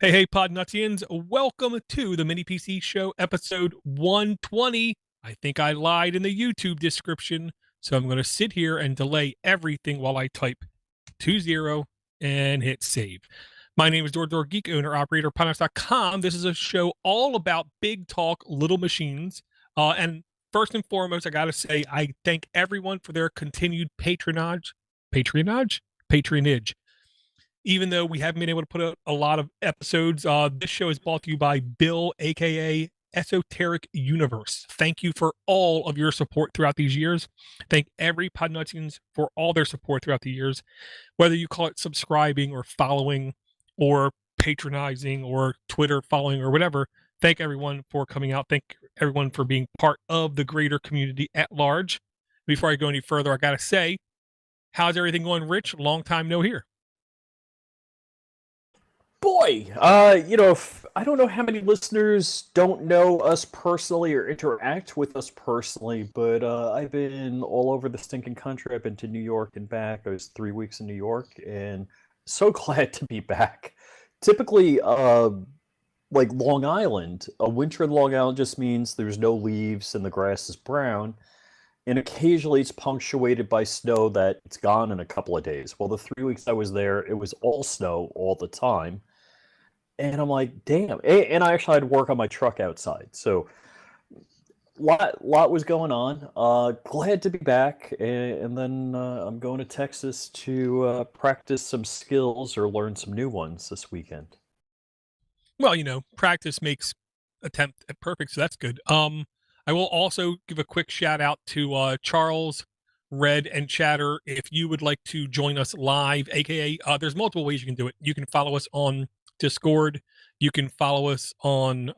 Hey, Podnutzians, welcome to the Mini PC Show, episode 120. I think I lied in the YouTube description, so I'm going to sit here and delay everything while I type 20 and hit save. My name is Door Geek, owner, operator, Podnutz.com. This is a show all about big talk, little machines. And first and foremost, I got to say, I thank everyone for their continued patronage, even though we haven't been able to put out a lot of episodes. This show is brought to you by Bill, aka Esoteric Universe. Thank you for all of your support throughout these years. Thank every Podnutzians for all their support throughout the years, whether you call it subscribing or following or patronizing or Twitter following or whatever. Thank everyone for coming out. Thank everyone for being part of the greater community at large. Before I go any further, I got to say, how's everything going, Rich? Long time no hear. Boy, I don't know how many listeners don't know us personally or interact with us personally, but I've been all over the stinking country. I've been to New York and back. I was 3 weeks in New York, and so glad to be back. Typically, like Long Island, a winter in Long Island just means there's no leaves and the grass is brown, and occasionally it's punctuated by snow that it's gone in a couple of days. Well, the 3 weeks I was there, it was all snow all the time. And I'm like, damn. And I actually had to work on my truck outside. So lot was going on. Glad to be back. And then I'm going to Texas to practice some skills or learn some new ones this weekend. Well, practice makes attempt at perfect, so that's good. I will also give a quick shout out to Charles, Red, and Chatter. If you would like to join us live, aka there's multiple ways you can do it. You can follow us on Discord, you can follow us on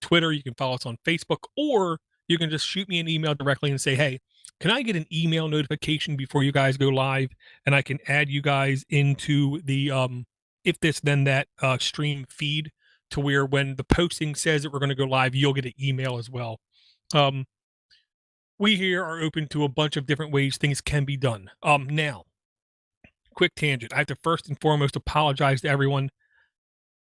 Twitter, you can follow us on Facebook, or you can just shoot me an email directly and say, hey, can I get an email notification before you guys go live, and I can add you guys into the if this then that stream feed, to where when the posting says that we're going to go live, you'll get an email as well. We here are open to a bunch of different ways things can be done. Now, quick tangent. I have to first and foremost apologize to everyone.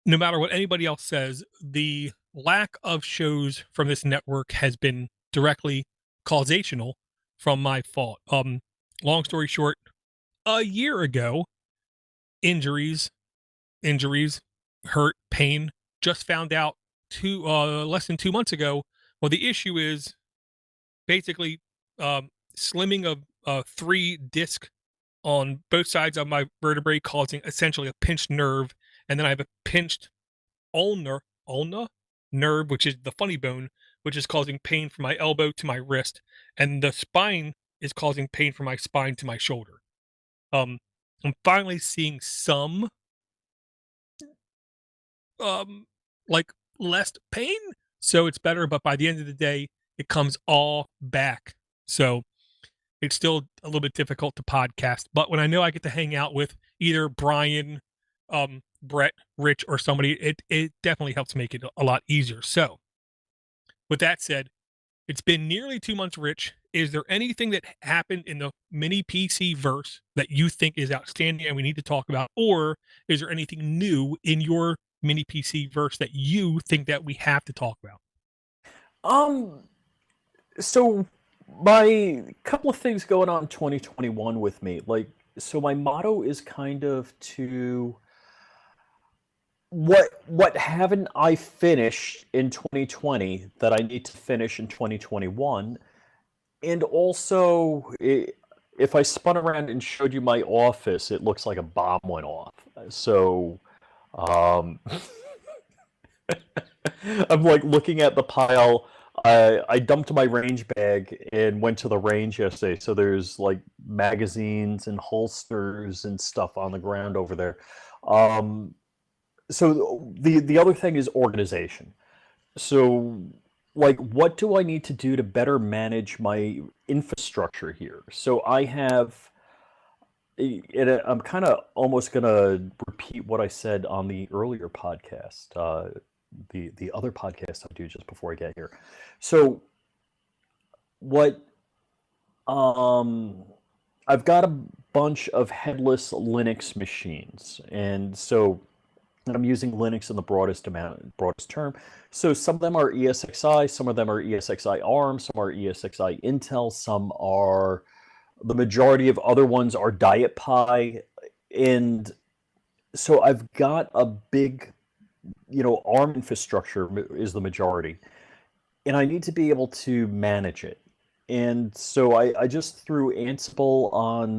No matter what anybody else says, the lack of shows from this network has been directly causational from my fault. Long story short, a year ago, injuries, hurt, pain. Just found out less than 2 months ago. Well, the issue is basically slimming of 3 disc on both sides of my vertebrae, causing essentially a pinched nerve, and then I have a pinched ulnar nerve, which is the funny bone, which is causing pain from my elbow to my wrist, and the spine is causing pain from my spine to my shoulder. I'm finally seeing some like less pain, so it's better, but by the end of the day it comes all back, so it's still a little bit difficult to podcast. But when I know I get to hang out with either Brian, Brett, Rich, or somebody, it definitely helps make it a lot easier. So with that said, it's been nearly 2 months. Rich, is there anything that happened in the mini PC verse that you think is outstanding and we need to talk about? Or is there anything new in your mini PC verse that you think that we have to talk about? So my couple of things going on in 2021 with me. So my motto is kind of to what haven't I finished in 2020 that I need to finish in 2021? And also, if I spun around and showed you my office, it looks like a bomb went off. So, um, I'm like looking at the pile. I dumped my range bag and went to the range yesterday. So there's like magazines and holsters and stuff on the ground over there. Um, so the other thing is organization. So, like, what do I need to do to better manage my infrastructure here? So I have, I'm kind of almost gonna repeat what I said on the earlier podcast, the other podcast I do just before I get here. So what, um, I've got a bunch of headless Linux machines, and so And I'm using Linux in the broadest term. So some of them are ESXi, some of them are ESXi ARM, some are ESXi Intel, some are the majority of other ones are Diet Pi, and so I've got a big, ARM infrastructure is the majority, and I need to be able to manage it. And so I just threw Ansible on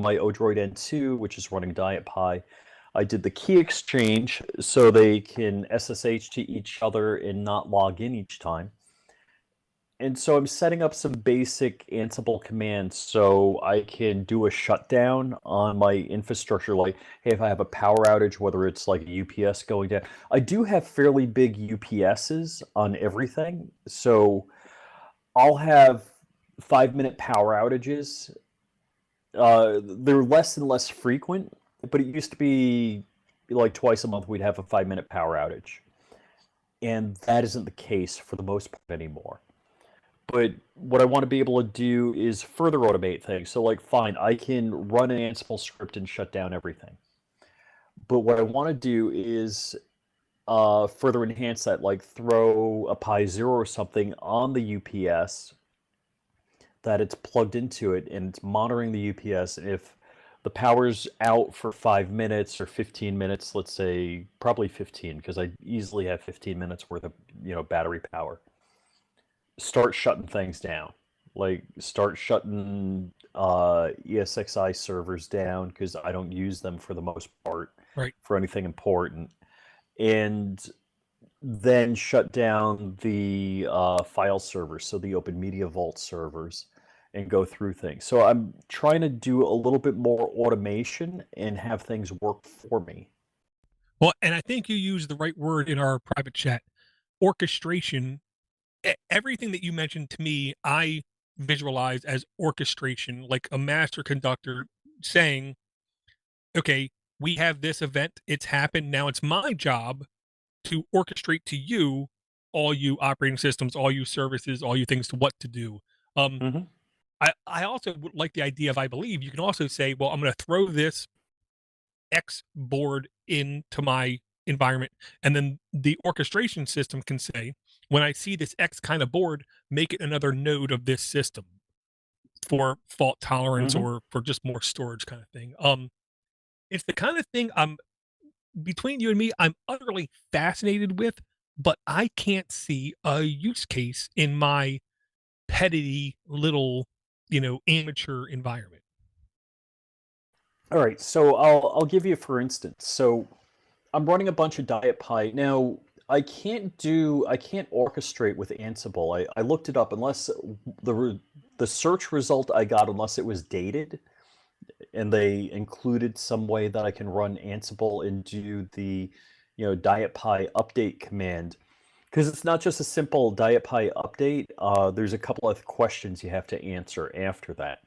my o-droid N2, which is running Diet Pi. I did the key exchange so they can SSH to each other and not log in each time. And so I'm setting up some basic Ansible commands so I can do a shutdown on my infrastructure. Like, hey, if I have a power outage, whether it's like a UPS going down, I do have fairly big UPSs on everything. So I'll have 5-minute power outages. They're less and less frequent, but it used to be like twice a month we'd have a 5-minute power outage. And that isn't the case for the most part anymore. But what I want to be able to do is further automate things. So, like, fine, I can run an Ansible script and shut down everything. But what I want to do is further enhance that, like throw a Pi Zero or something on the UPS that it's plugged into it and it's monitoring the UPS. And if the power's out for 5 minutes or 15 minutes, let's say probably 15, because I easily have 15 minutes worth of battery power. Start shutting things down, like start shutting ESXi servers down because I don't use them for the most part Right. for anything important, and then shut down the file servers, so the Open Media Vault servers, and go through things. So I'm trying to do a little bit more automation and have things work for me. Well, and I think you used the right word in our private chat. Orchestration. Everything that you mentioned to me, I visualize as orchestration, like a master conductor saying, okay, we have this event, it's happened. Now it's my job to orchestrate to you all you operating systems, all you services, all you things to what to do. Um, Mm-hmm. I also would like the idea of, I believe you can also say, well, I'm going to throw this X board into my environment, and then the orchestration system can say, when I see this X kind of board, make it another node of this system for fault tolerance Mm-hmm. or for just more storage kind of thing. It's the kind of thing I'm between you and me, I'm utterly fascinated with, but I can't see a use case in my petty little, amateur environment. All right, so I'll give you for instance. So I'm running a bunch of Diet Pi now. I can't orchestrate with Ansible. I looked it up unless the search result I got, unless it was dated and they included some way that I can run Ansible and do the Diet Pi update command, because it's not just a simple Diet Pi update. There's a couple of questions you have to answer after that.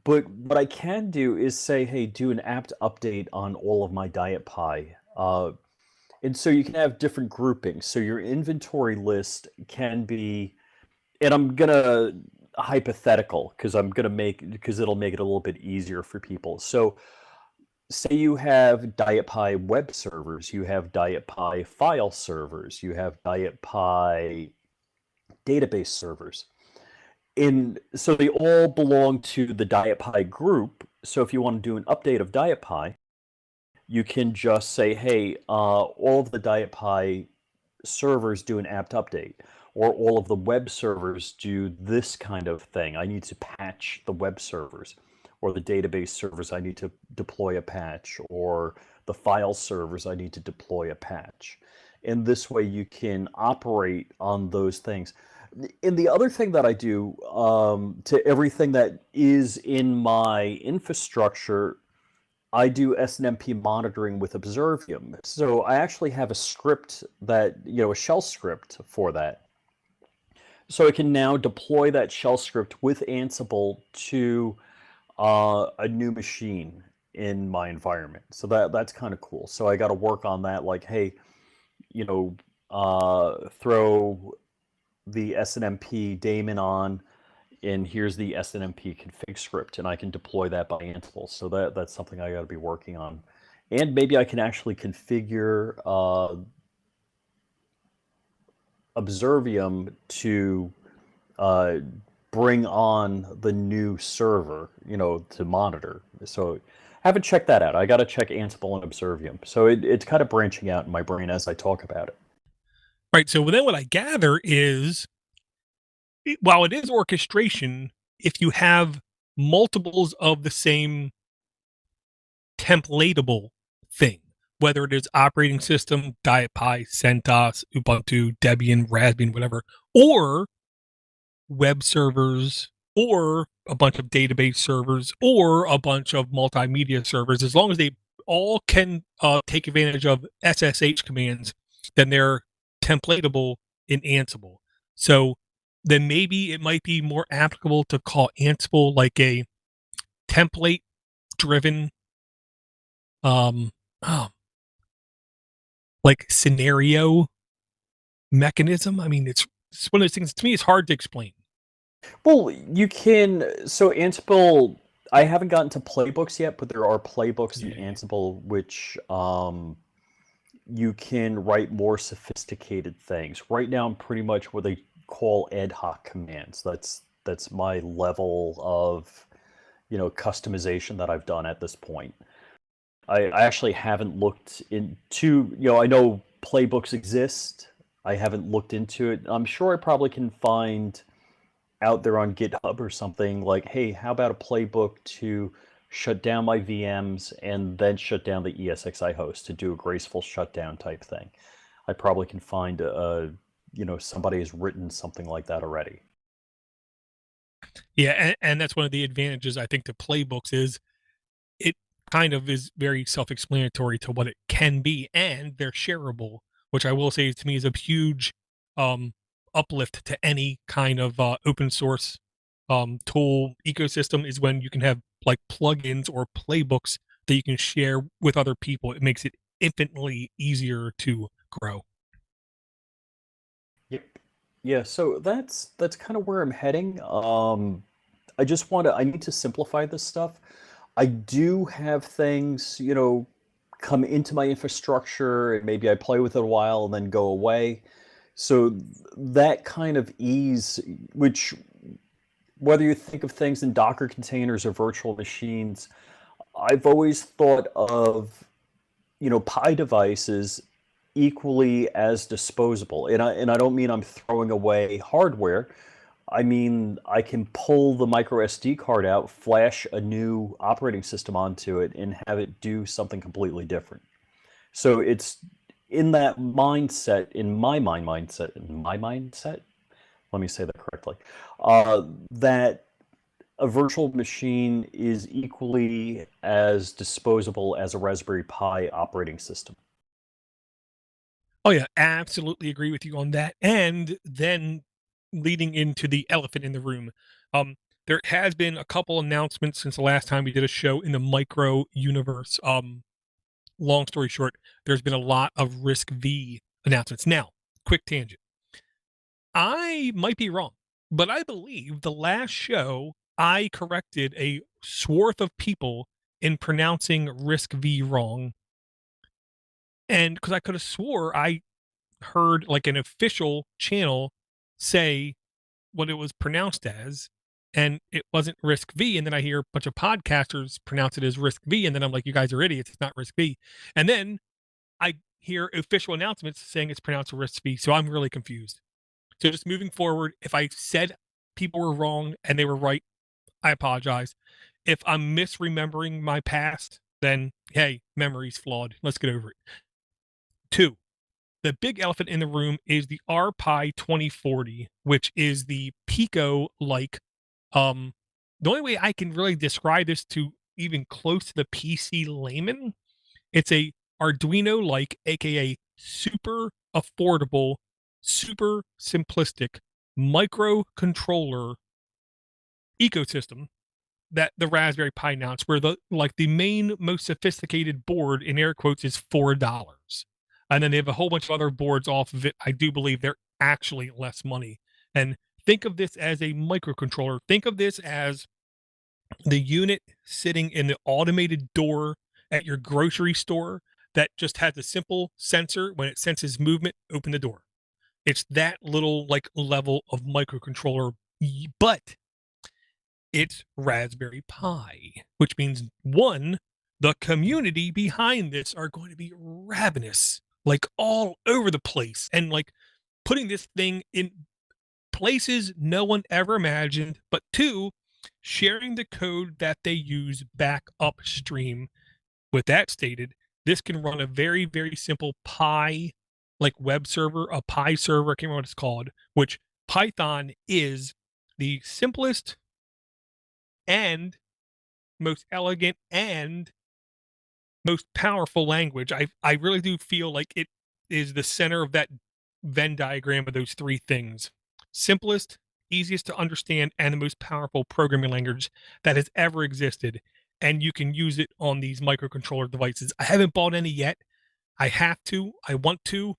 But what I can do is say, hey, do an apt update on all of my Diet Pi. And so you can have different groupings. So your inventory list can be, and I'm gonna hypothetical because it'll make it a little bit easier for people. So say you have Diet Pi web servers, you have Diet Pi file servers, you have Diet Pi database servers. So they all belong to the Diet Pi group. So if you want to do an update of Diet Pi, you can just say, hey, all of the Diet Pi servers do an apt update, or all of the web servers do this kind of thing. I need to patch the web servers, or the database servers, I need to deploy a patch, or the file servers, I need to deploy a patch. And this way you can operate on those things. And the other thing that I do to everything that is in my infrastructure, I do SNMP monitoring with Observium. So I actually have a script that, a shell script for that. So I can now deploy that shell script with Ansible to a new machine in my environment. So that's kind of cool. So I got to work on that. Like, hey, throw the SNMP daemon on, and here's the SNMP config script, and I can deploy that by Ansible. So that's something I got to be working on. and maybe I can actually configure Observium to uh, bring on the new server, to monitor. So I haven't checked that out. I got to check Ansible and Observium. So it's kind of branching out in my brain as I talk about it. Right. So then what I gather is, while it is orchestration, if you have multiples of the same templatable thing, whether it is operating system, DuPuie, CentOS, Ubuntu, Debian, Raspbian, whatever, or web servers, or a bunch of database servers, or a bunch of multimedia servers, as long as they all can take advantage of SSH commands, then they're templatable in Ansible. So then maybe it might be more applicable to call Ansible like a template driven um oh, like scenario mechanism. I mean, it's one of those things, to me, it's hard to explain. Well, you can. So Ansible, I haven't gotten to playbooks yet, but there are playbooks in Yeah. Ansible which you can write more sophisticated things. Right now, I'm pretty much what they call ad hoc commands. That's my level of customization that I've done at this point. I actually haven't looked into, I know playbooks exist. I haven't looked into it. I'm sure I probably can find out there on GitHub or something like, hey, how about a playbook to shut down my VMs and then shut down the ESXi host to do a graceful shutdown type thing. I probably can find somebody has written something like that already. Yeah, and that's one of the advantages, I think, to playbooks is it kind of is very self-explanatory to what it can be, and they're shareable, which I will say to me is a huge um, uplift to any kind of open source tool ecosystem, is when you can have like plugins or playbooks that you can share with other people. It makes it infinitely easier to grow. Yep. Yeah, so that's kind of where I'm heading. I need to simplify this stuff. I do have things, come into my infrastructure and maybe I play with it a while and then go away. So that kind of ease, which whether you think of things in Docker containers or virtual machines, I've always thought of, Pi devices equally as disposable. And I don't mean I'm throwing away hardware. I mean, I can pull the micro SD card out, flash a new operating system onto it, and have it do something completely different. So it's in that mindset, in my mindset, let me say that correctly, that a virtual machine is equally as disposable as a Raspberry Pi operating system. Oh yeah, absolutely agree with you on that. And then leading into the elephant in the room, there has been a couple announcements since the last time we did a show in the micro universe. Long story short, there's been a lot of Risk V announcements. Now, quick tangent. I might be wrong, but I believe the last show I corrected a swath of people in pronouncing Risk V wrong. And because I could have swore I heard like an official channel say what it was pronounced as, and it wasn't Risk V. And then I hear a bunch of podcasters pronounce it as Risk V, and then I'm like, you guys are idiots. It's not Risk V. And then I hear official announcements saying it's pronounced Risk V. So I'm really confused. So just moving forward, if I said people were wrong and they were right, I apologize. If I'm misremembering my past, then hey, memory's flawed. Let's get over it. 2, the big elephant in the room is the RPi 2040, which is the Pico like. The only way I can really describe this to even close to the PC layman, it's a Arduino like, aka super affordable, super simplistic microcontroller ecosystem that the Raspberry Pi announced, where the main most sophisticated board in air quotes is $4. And then they have a whole bunch of other boards off of it. I do believe they're actually less money. And think of this as a microcontroller. Think of this as the unit sitting in the automated door at your grocery store that just has a simple sensor. When it senses movement, open the door. It's that little like level of microcontroller, but it's Raspberry Pi, which means one, the community behind this are going to be ravenous, like all over the place, and like putting this thing in places no one ever imagined. But two, sharing the code that they use back upstream. With that stated, this can run a very, very simple Pi like web server, a Pi server, I can't remember what it's called, which Python is the simplest and most elegant and most powerful language. I really do feel like it is the center of that Venn diagram of those three things. Simplest, easiest to understand, and the most powerful programming language that has ever existed. And you can use it on these microcontroller devices. I haven't bought any yet. I have to. I want to.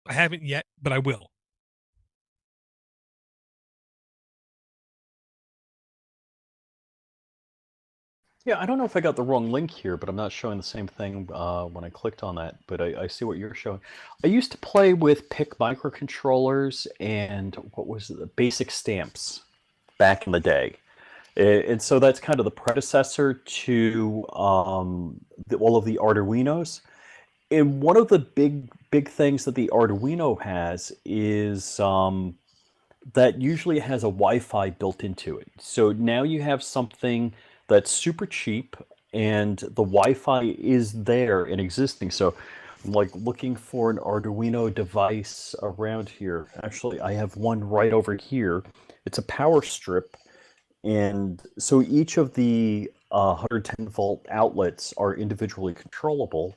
I haven't yet, but I will. Yeah, I don't know if I got the wrong link here, but I'm not showing the same thing when I clicked on that, but I see what you're showing. I used to play with PIC microcontrollers and what was it, the basic stamps back in the day. And so that's kind of the predecessor to all of the Arduinos. And one of the big things that the Arduino has is that usually has a Wi-Fi built into it. So now you have something that's super cheap and the Wi-Fi is there and existing. So I'm like looking for an Arduino device around here. Actually, I have one right over here. It's a power strip. And so each of the 110 volt outlets are individually controllable.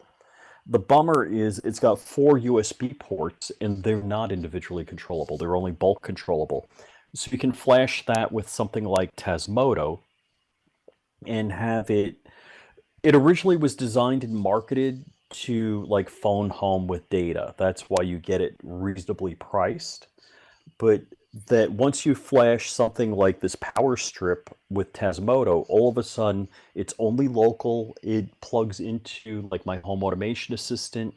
The bummer is it's got 4 USB ports and they're not individually controllable. They're only bulk controllable. So you can flash that with something like Tasmodo and have it. It originally was designed and marketed to like phone home with data. That's why you get it reasonably priced. But that once you flash something like this power strip with Tasmodo, all of a sudden it's only local. It plugs into like my home automation assistant,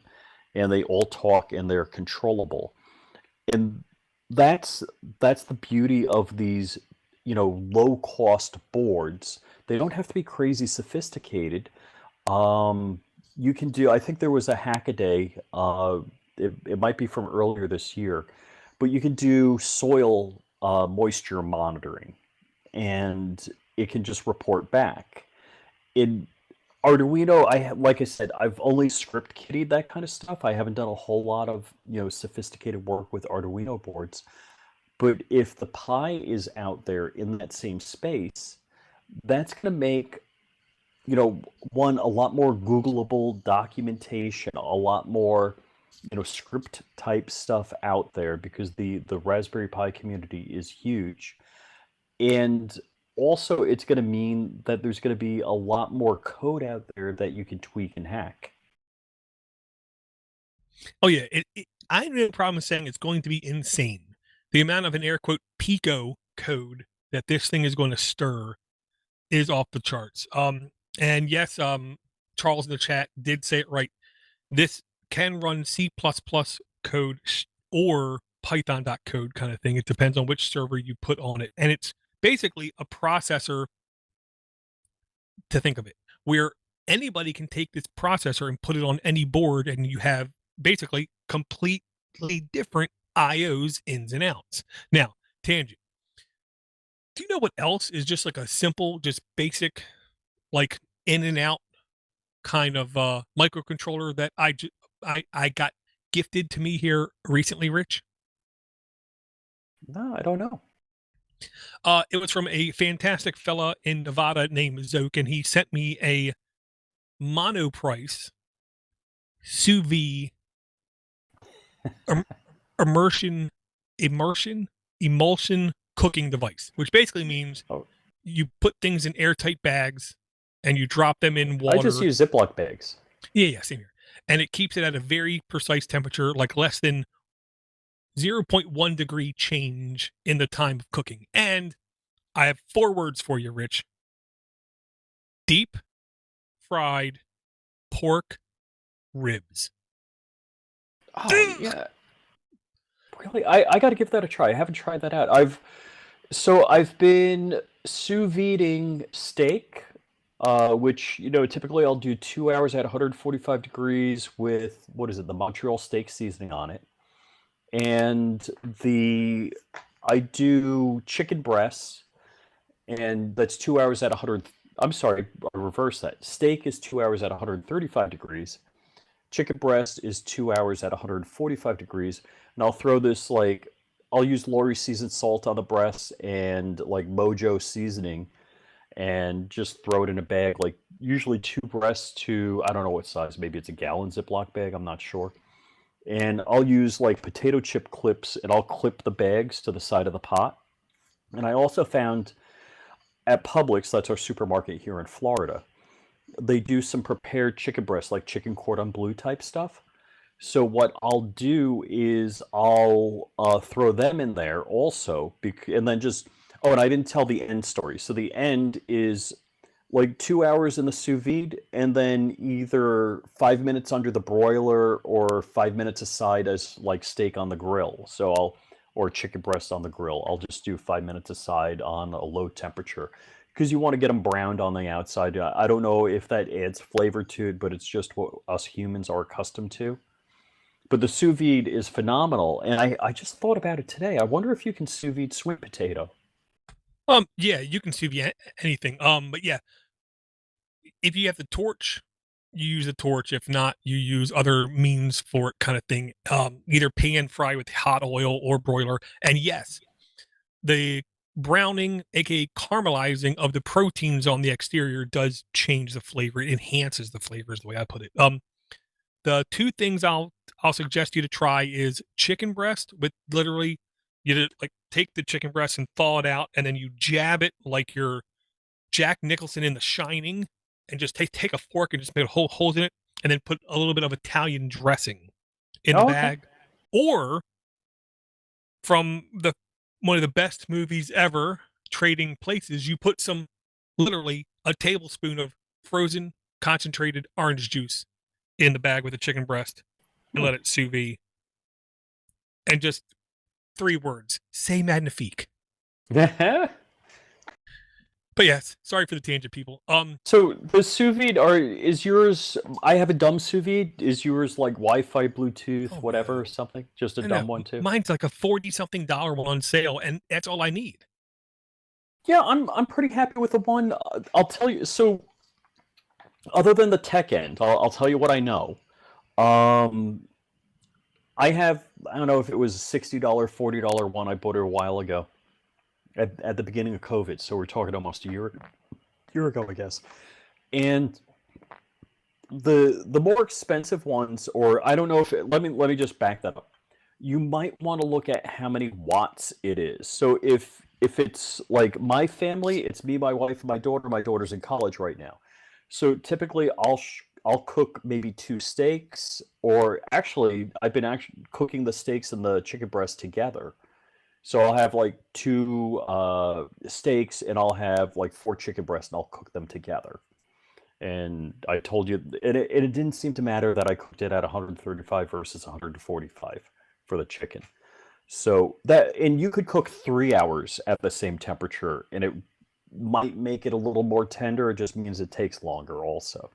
and they all talk and they're controllable. And that's the beauty of these, low cost boards. They don't have to be crazy sophisticated. Um, you can do. I think there was a Hackaday. It might be from earlier this year, but you can do soil moisture monitoring, and it can just report back. In Arduino, like I said, I've only script kiddied that kind of stuff. I haven't done a whole lot of sophisticated work with Arduino boards. But if the Pi is out there in that same space, that's going to make one, a lot more Googleable documentation, a lot more script type stuff out there because the Raspberry Pi community is huge. And also it's going to mean that there's going to be a lot more code out there that you can tweak and hack. Oh yeah, I have no problem saying it's going to be insane. The amount of an air quote pico code that this thing is going to stir is off the charts. And yes, Charles in the chat did say it right. This can run C++ code or Python.code kind of thing. It depends on which server you put on it. And it's basically a processor, to think of it, where anybody can take this processor and put it on any board, and you have basically completely different IOs, ins and outs. Now, tangent. Do you know what else is just like a simple, just basic, like in and out kind of microcontroller that I got gifted to me here recently, Rich? No, I don't know. It was from a fantastic fella in Nevada named Zoke, and he sent me a Monoprice sous vide immersion emulsion cooking device, which basically means you put things in airtight bags and you drop them in water. I just use Ziploc bags. Yeah, same here. And it keeps it at a very precise temperature, like less than 0.1 degree change in the time of cooking. And I have 4 words for you, Rich. Deep fried pork ribs. Oh yeah, really? I got to give that a try. I haven't tried that out. I've been sous videing steak, which typically I'll do 2 hours at 145 degrees with what is it, the Montreal steak seasoning on it, and the I do chicken breasts, and that's 2 hours at 100. I'm sorry, I reverse that. Steak is 2 hours at 135 degrees. Chicken breast is 2 hours at 145 degrees, and I'll throw this I'll use Lori seasoned salt on the breast and like Mojo seasoning, and just throw it in a bag. Like usually two breasts to I don't know what size, maybe it's a gallon Ziploc bag, I'm not sure. And I'll use like potato chip clips, and I'll clip the bags to the side of the pot. And I also found at Publix, that's our supermarket here in Florida, they do some prepared chicken breasts, like chicken cordon bleu type stuff. So what I'll do is I'll throw them in there also, and then just and I didn't tell the end story. So the end is like 2 hours in the sous vide, and then either 5 minutes under the broiler or 5 minutes aside as like steak on the grill. Or chicken breast on the grill. I'll just do 5 minutes aside on a low temperature because you want to get them browned on the outside. I don't know if that adds flavor to it, but it's just what us humans are accustomed to. But the sous vide is phenomenal, and I just thought about it today. I wonder if you can sous vide sweet potato. Yeah, you can sous vide anything. But yeah, if you have the torch, you use the torch. If not, you use other means for it, kind of thing. Either pan fry with hot oil or broiler. And yes, the browning, aka caramelizing of the proteins on the exterior does change the flavor. It enhances the flavor is the way I put it. The two things I'll suggest you to try is chicken breast with literally like take the chicken breast and thaw it out, and then you jab it like you're Jack Nicholson in The Shining, and just take a fork and just make holes in it, and then put a little bit of Italian dressing in the Oh, okay. bag. Or from the one of the best movies ever, Trading Places, you put literally a tablespoon of frozen concentrated orange juice in the bag with the chicken breast and let it sous vide. And just 3 words: c'est magnifique. But yes, sorry for the tangent, people. So the sous vide is yours? I have a dumb sous vide. Is yours like Wi-Fi, Bluetooth, Oh whatever, or no, something? Just a no, dumb one too. mine's like a $40-something one on sale, and that's all I need. Yeah, I'm pretty happy with the one. I'll tell you. So other than the tech end, I'll tell you what I know. Um, I don't know if it was a $60, $40 one I bought it a while ago at the beginning of COVID. So we're talking almost a year ago, I guess. And the more expensive ones, or I don't know if let me just back that up. You might want to look at how many watts it is. So if it's like my family, it's me, my wife, and my daughter. My daughter's in college right now. So typically I'll cook maybe two steaks, or actually I've been actually cooking the steaks and the chicken breast together. So I'll have like two steaks, and I'll have like four chicken breasts, and I'll cook them together. And I told you, it didn't seem to matter that I cooked it at 135 versus 145 for the chicken. So and you could cook 3 hours at the same temperature, and it might make it a little more tender. It just means it takes longer also.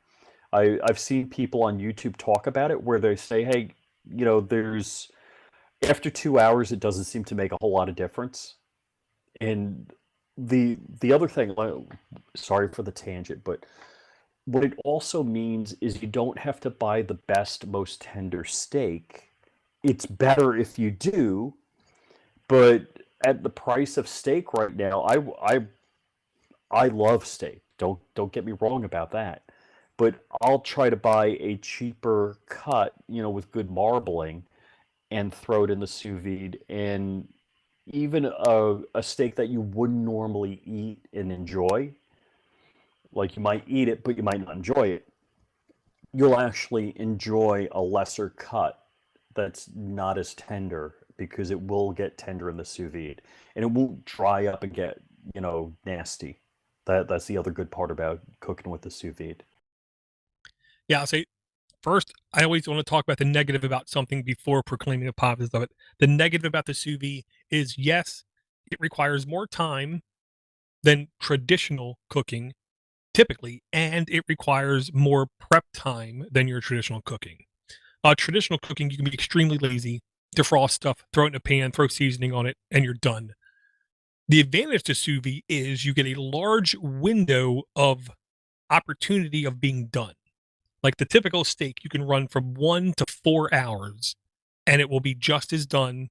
I've seen people on YouTube talk about it where they say, hey, there's after 2 hours, it doesn't seem to make a whole lot of difference. And the other thing, sorry for the tangent, but what it also means is you don't have to buy the best, most tender steak. It's better if you do, but at the price of steak right now, I love steak. Don't get me wrong about that. But I'll try to buy a cheaper cut, with good marbling, and throw it in the sous vide. And even a steak that you wouldn't normally eat and enjoy, like you might eat it, but you might not enjoy it, you'll actually enjoy a lesser cut that's not as tender because it will get tender in the sous vide, and it won't dry up and get nasty. That's the other good part about cooking with the sous vide. Yeah, I'll say first, I always want to talk about the negative about something before proclaiming the positives of it. The negative about the sous vide is yes, it requires more time than traditional cooking typically, and it requires more prep time than your traditional cooking. Traditional cooking, you can be extremely lazy, defrost stuff, throw it in a pan, throw seasoning on it, and you're done. The advantage to sous vide is you get a large window of opportunity of being done. Like the typical steak, you can run from 1 to 4 hours, and it will be just as done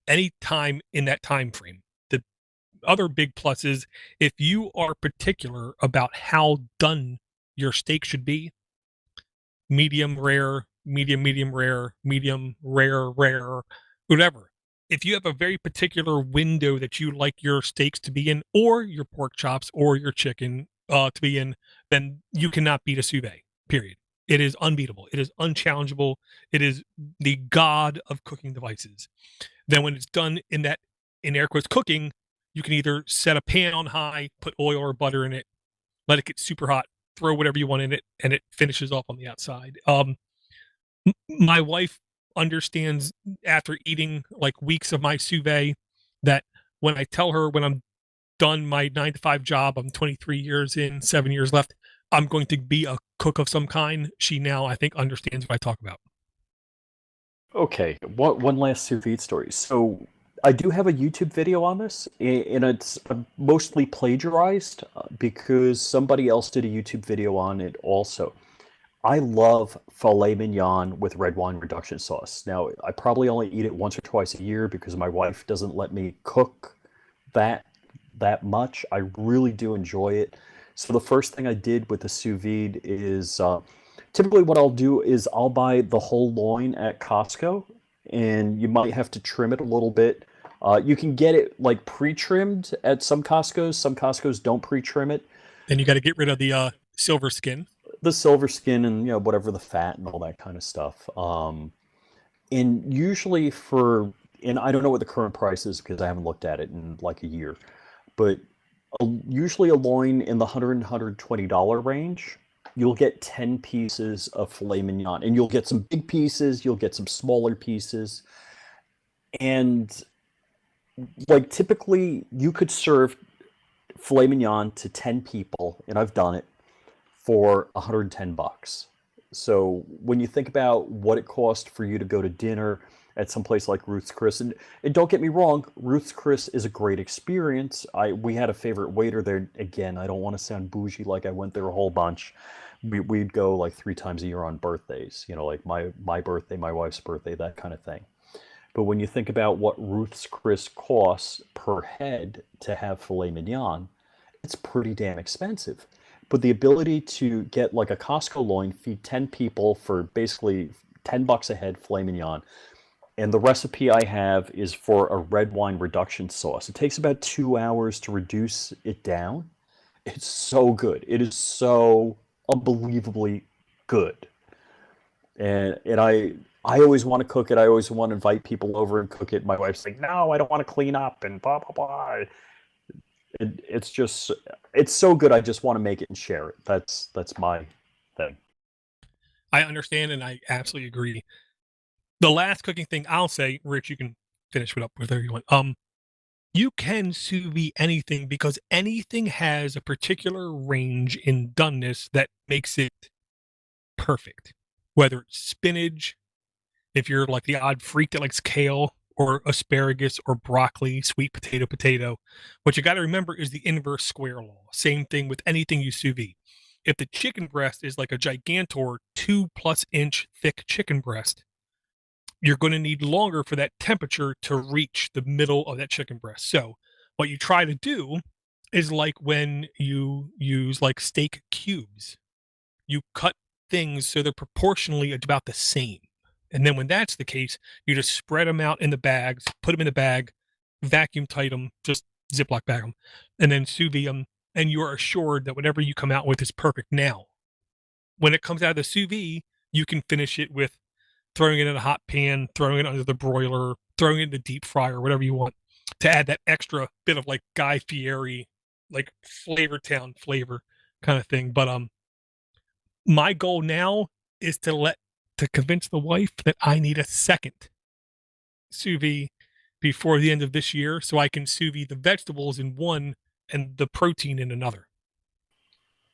any time in that time frame. The other big plus is if you are particular about how done your steak should be, medium rare, medium rare, medium rare, rare, whatever. If you have a very particular window that you like your steaks to be in, or your pork chops, or your chicken to be in, then you cannot beat a sous vide. Period. It is unbeatable. It is unchallengeable. It is the god of cooking devices. Then when it's done in that, in air quotes, cooking, you can either set a pan on high, put oil or butter in it, let it get super hot, throw whatever you want in it, and it finishes off on the outside. My wife understands after eating like weeks of my sous vide that when I tell her when I'm done my 9 to 5 job, I'm 23 years in, 7 years left, I'm going to be a cook of some kind. She now, I think, understands what I talk about. Okay, one last sous vide story. So I do have a YouTube video on this, and it's mostly plagiarized because somebody else did a YouTube video on it also. I love filet mignon with red wine reduction sauce. Now, I probably only eat it once or twice a year because my wife doesn't let me cook that that much. I really do enjoy it. So the first thing I did with the sous vide is typically what I'll do is I'll buy the whole loin at Costco, and you might have to trim it a little bit. You can get it like pre-trimmed at some Costco's. Some Costco's don't pre-trim it. Then you got to get rid of the silver skin. The silver skin and whatever the fat and all that kind of stuff. And usually and I don't know what the current price is because I haven't looked at it in like a year, but usually a loin in the $120 range, you'll get 10 pieces of filet mignon, and you'll get some big pieces, you'll get some smaller pieces, and like typically you could serve filet mignon to 10 people, and I've done it for 110 bucks. So when you think about what it cost for you to go to dinner at some place like Ruth's Chris, and don't get me wrong, Ruth's Chris is a great experience. We had a favorite waiter there. Again, I don't want to sound bougie like I went there a whole bunch. We'd go like 3 times a year on birthdays, like my birthday, my wife's birthday, that kind of thing. But when you think about what Ruth's Chris costs per head to have filet mignon, it's pretty damn expensive. But the ability to get like a Costco loin, feed 10 people for basically 10 bucks a head filet mignon. And the recipe I have is for a red wine reduction sauce. It takes about 2 hours to reduce it down. It's so good. It is so unbelievably good. And I always want to cook it. I always want to invite people over and cook it. My wife's like, no, I don't want to clean up and blah blah blah. It's just it's so good. I just want to make it and share it. That's my thing. I understand and I absolutely agree. The last cooking thing I'll say, Rich, you can finish it up with whatever you want. You can sous vide anything because anything has a particular range in doneness that makes it perfect. Whether it's spinach, if you're like the odd freak that likes kale, or asparagus or broccoli, sweet potato. What you got to remember is the inverse square law. Same thing with anything you sous vide. If the chicken breast is like a gigantor 2+ inch thick chicken breast, you're going to need longer for that temperature to reach the middle of that chicken breast. So what you try to do is like when you use like steak cubes, you cut things so they're proportionally about the same. And then when that's the case, you just spread them out in the bags, put them in the bag, vacuum tight them, just Ziploc bag them, and then sous vide them. And you're assured that whatever you come out with is perfect. Now, when it comes out of the sous vide, you can finish it with throwing it in a hot pan, throwing it under the broiler, throwing it in the deep fryer, whatever you want, to add that extra bit of like Guy Fieri, like Flavor Town flavor kind of thing. But My goal now is to convince the wife that I need a second sous vide before the end of this year, so I can sous vide the vegetables in one and the protein in another.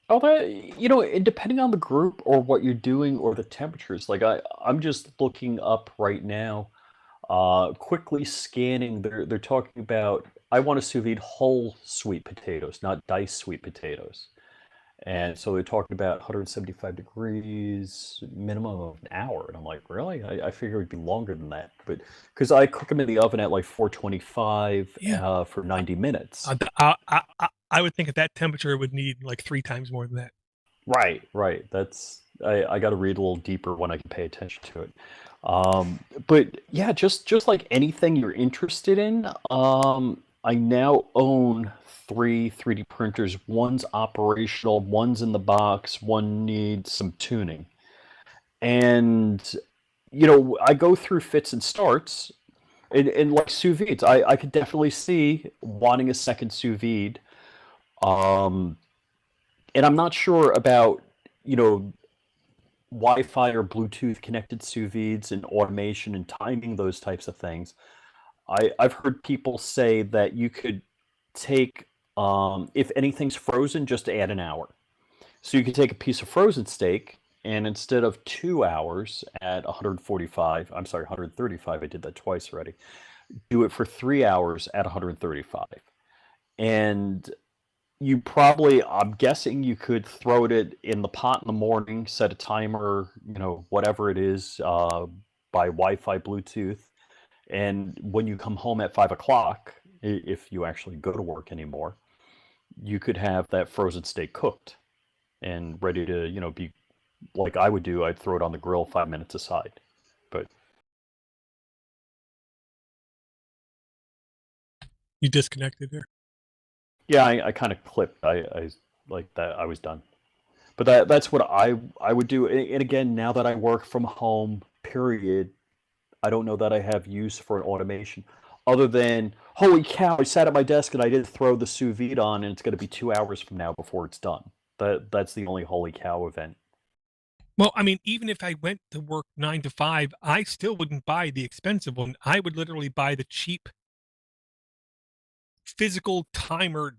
Oh, depending on the group or what you're doing or the temperatures. Like I'm just looking up right now, quickly scanning. They're talking about I want to sous vide whole sweet potatoes, not diced sweet potatoes. And so they're talking about 175 degrees, minimum of an hour. And I'm like, really? I figured it'd be longer than that. But because I cook them in the oven at like 425 Yeah. for 90 minutes. I would think at that temperature it would need like 3 times more than that. Right. I got to read a little deeper when I can pay attention to it. But yeah, just like anything you're interested in, I now own three 3D printers. One's operational, one's in the box, one needs some tuning. And I go through fits and starts, and like sous vides, I could definitely see wanting a second sous vide. Um, and I'm not sure about you know Wi-Fi or Bluetooth connected sous vides and automation and timing, those types of things. I've heard people say that you could take, if anything's frozen, just add an hour. So you could take a piece of frozen steak, and instead of 2 hours at 145, I'm sorry, 135, I did that twice already, do it for 3 hours at 135. And I'm guessing you could throw it in the pot in the morning, set a timer, whatever it is, by Wi-Fi, Bluetooth, and when you come home at 5 o'clock, if you actually go to work anymore, you could have that frozen steak cooked and ready to, be like I would do. I'd throw it on the grill 5 minutes aside. But You disconnected there. yeah, I kind of clipped. I like that. I was done. But that's what I would do. And again, now that I work from home, period, I don't know that I have use for an automation other than, holy cow, I sat at my desk and I didn't throw the sous vide on, and it's going to be 2 hours from now before it's done. That's the only holy cow event. Well, I mean, even if I went to work 9 to 5, I still wouldn't buy the expensive one. I would literally buy the cheap physical timer,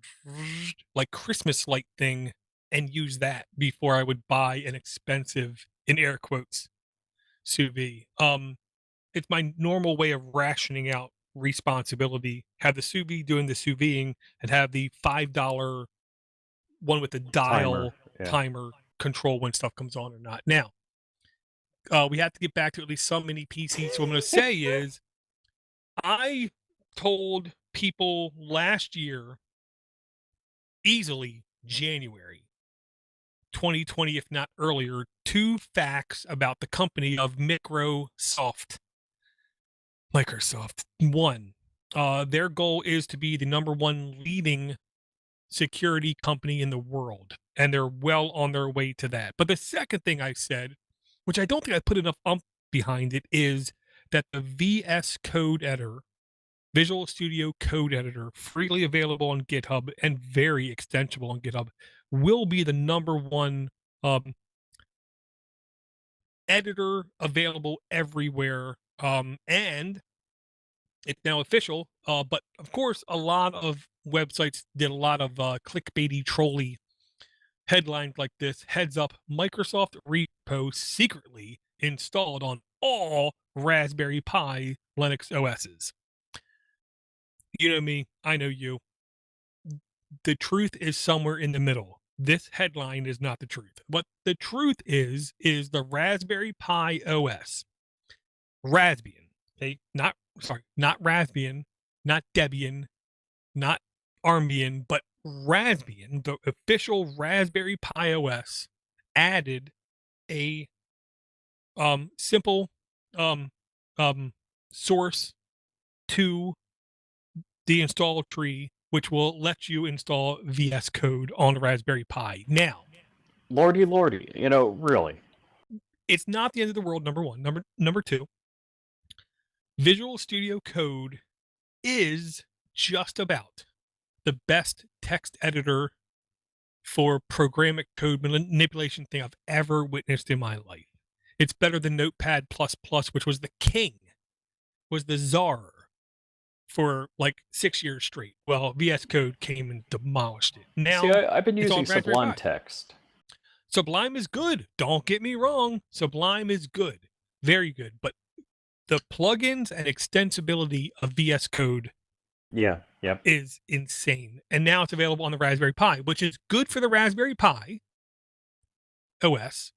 like Christmas light thing, and use that before I would buy an expensive, in air quotes, sous vide. It's my normal way of rationing out responsibility. Have the sous vide doing the sous videing, and have the $5 one with the Timer, dial yeah. timer control when stuff comes on or not. Now, we have to get back to at least some mini PCs. So what I'm going to say is, I told people last year, easily January 2020, if not earlier, 2 facts about the company of Microsoft. One, their goal is to be the #1 leading security company in the world, and they're well on their way to that. But the second thing I said, which I don't think I put enough behind it, is that the VS Code editor, Visual Studio Code Editor, freely available on GitHub and very extensible on GitHub, will be the #1 editor available everywhere. And it's now official. But of course, a lot of websites did a lot of clickbaity, trolly headlines like this. Heads up, Microsoft repo secretly installed on all Raspberry Pi Linux OSs. You know me, I know you. The truth is somewhere in the middle. This headline is not the truth. What the truth is the Raspberry Pi OS, Raspbian. Okay, not Raspbian, not Debian, not Armbian, but Raspbian, the official Raspberry Pi OS, added a simple um source to the install tree, which will let you install VS Code on the Raspberry Pi. Now, Lordy, really. it's not the end of the world. #1, number two, Visual Studio Code is just about the best text editor for programmatic code manipulation thing I've ever witnessed in my life. It's better than Notepad++, which was the king, was the czar for like 6 years straight. Well, VS Code came and demolished it. See, Now I've been it's using on Raspberry Sublime Pi. Text. Sublime is good. Don't get me wrong. Sublime is good. Very good. But the plugins and extensibility of VS Code Yeah, yep. is insane. And now it's available on the Raspberry Pi, which is good for the Raspberry Pi OS.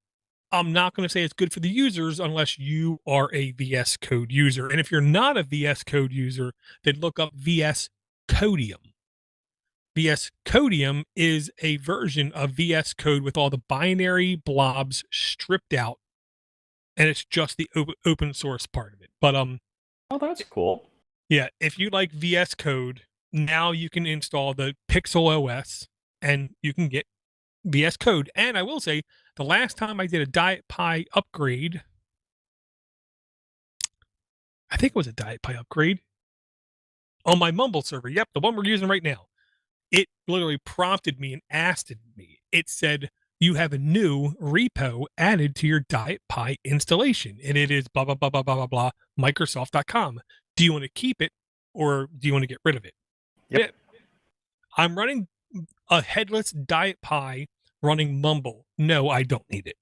I'm not going to say it's good for the users unless you are a VS Code user. And if you're not a VS Code user, then look up VS Codium. VS Codium is a version of VS Code with all the binary blobs stripped out, and it's just the open source part of it. But Oh, that's cool. yeah, if you like VS Code, now you can install the Pixel OS and you can get VS Code. And I will say, the last time I did a Diet Pi upgrade, I think it was a Diet Pi upgrade on my Mumble server. Yep, the one we're using right now. It literally prompted me and asked me. It said, you have a new repo added to your Diet Pi installation, and it is blah, blah, blah, blah, blah, blah, blah, Microsoft.com. Do you want to keep it or do you want to get rid of it? Yep. Yeah. I'm running a headless Diet Pi running Mumble. No, I don't need it.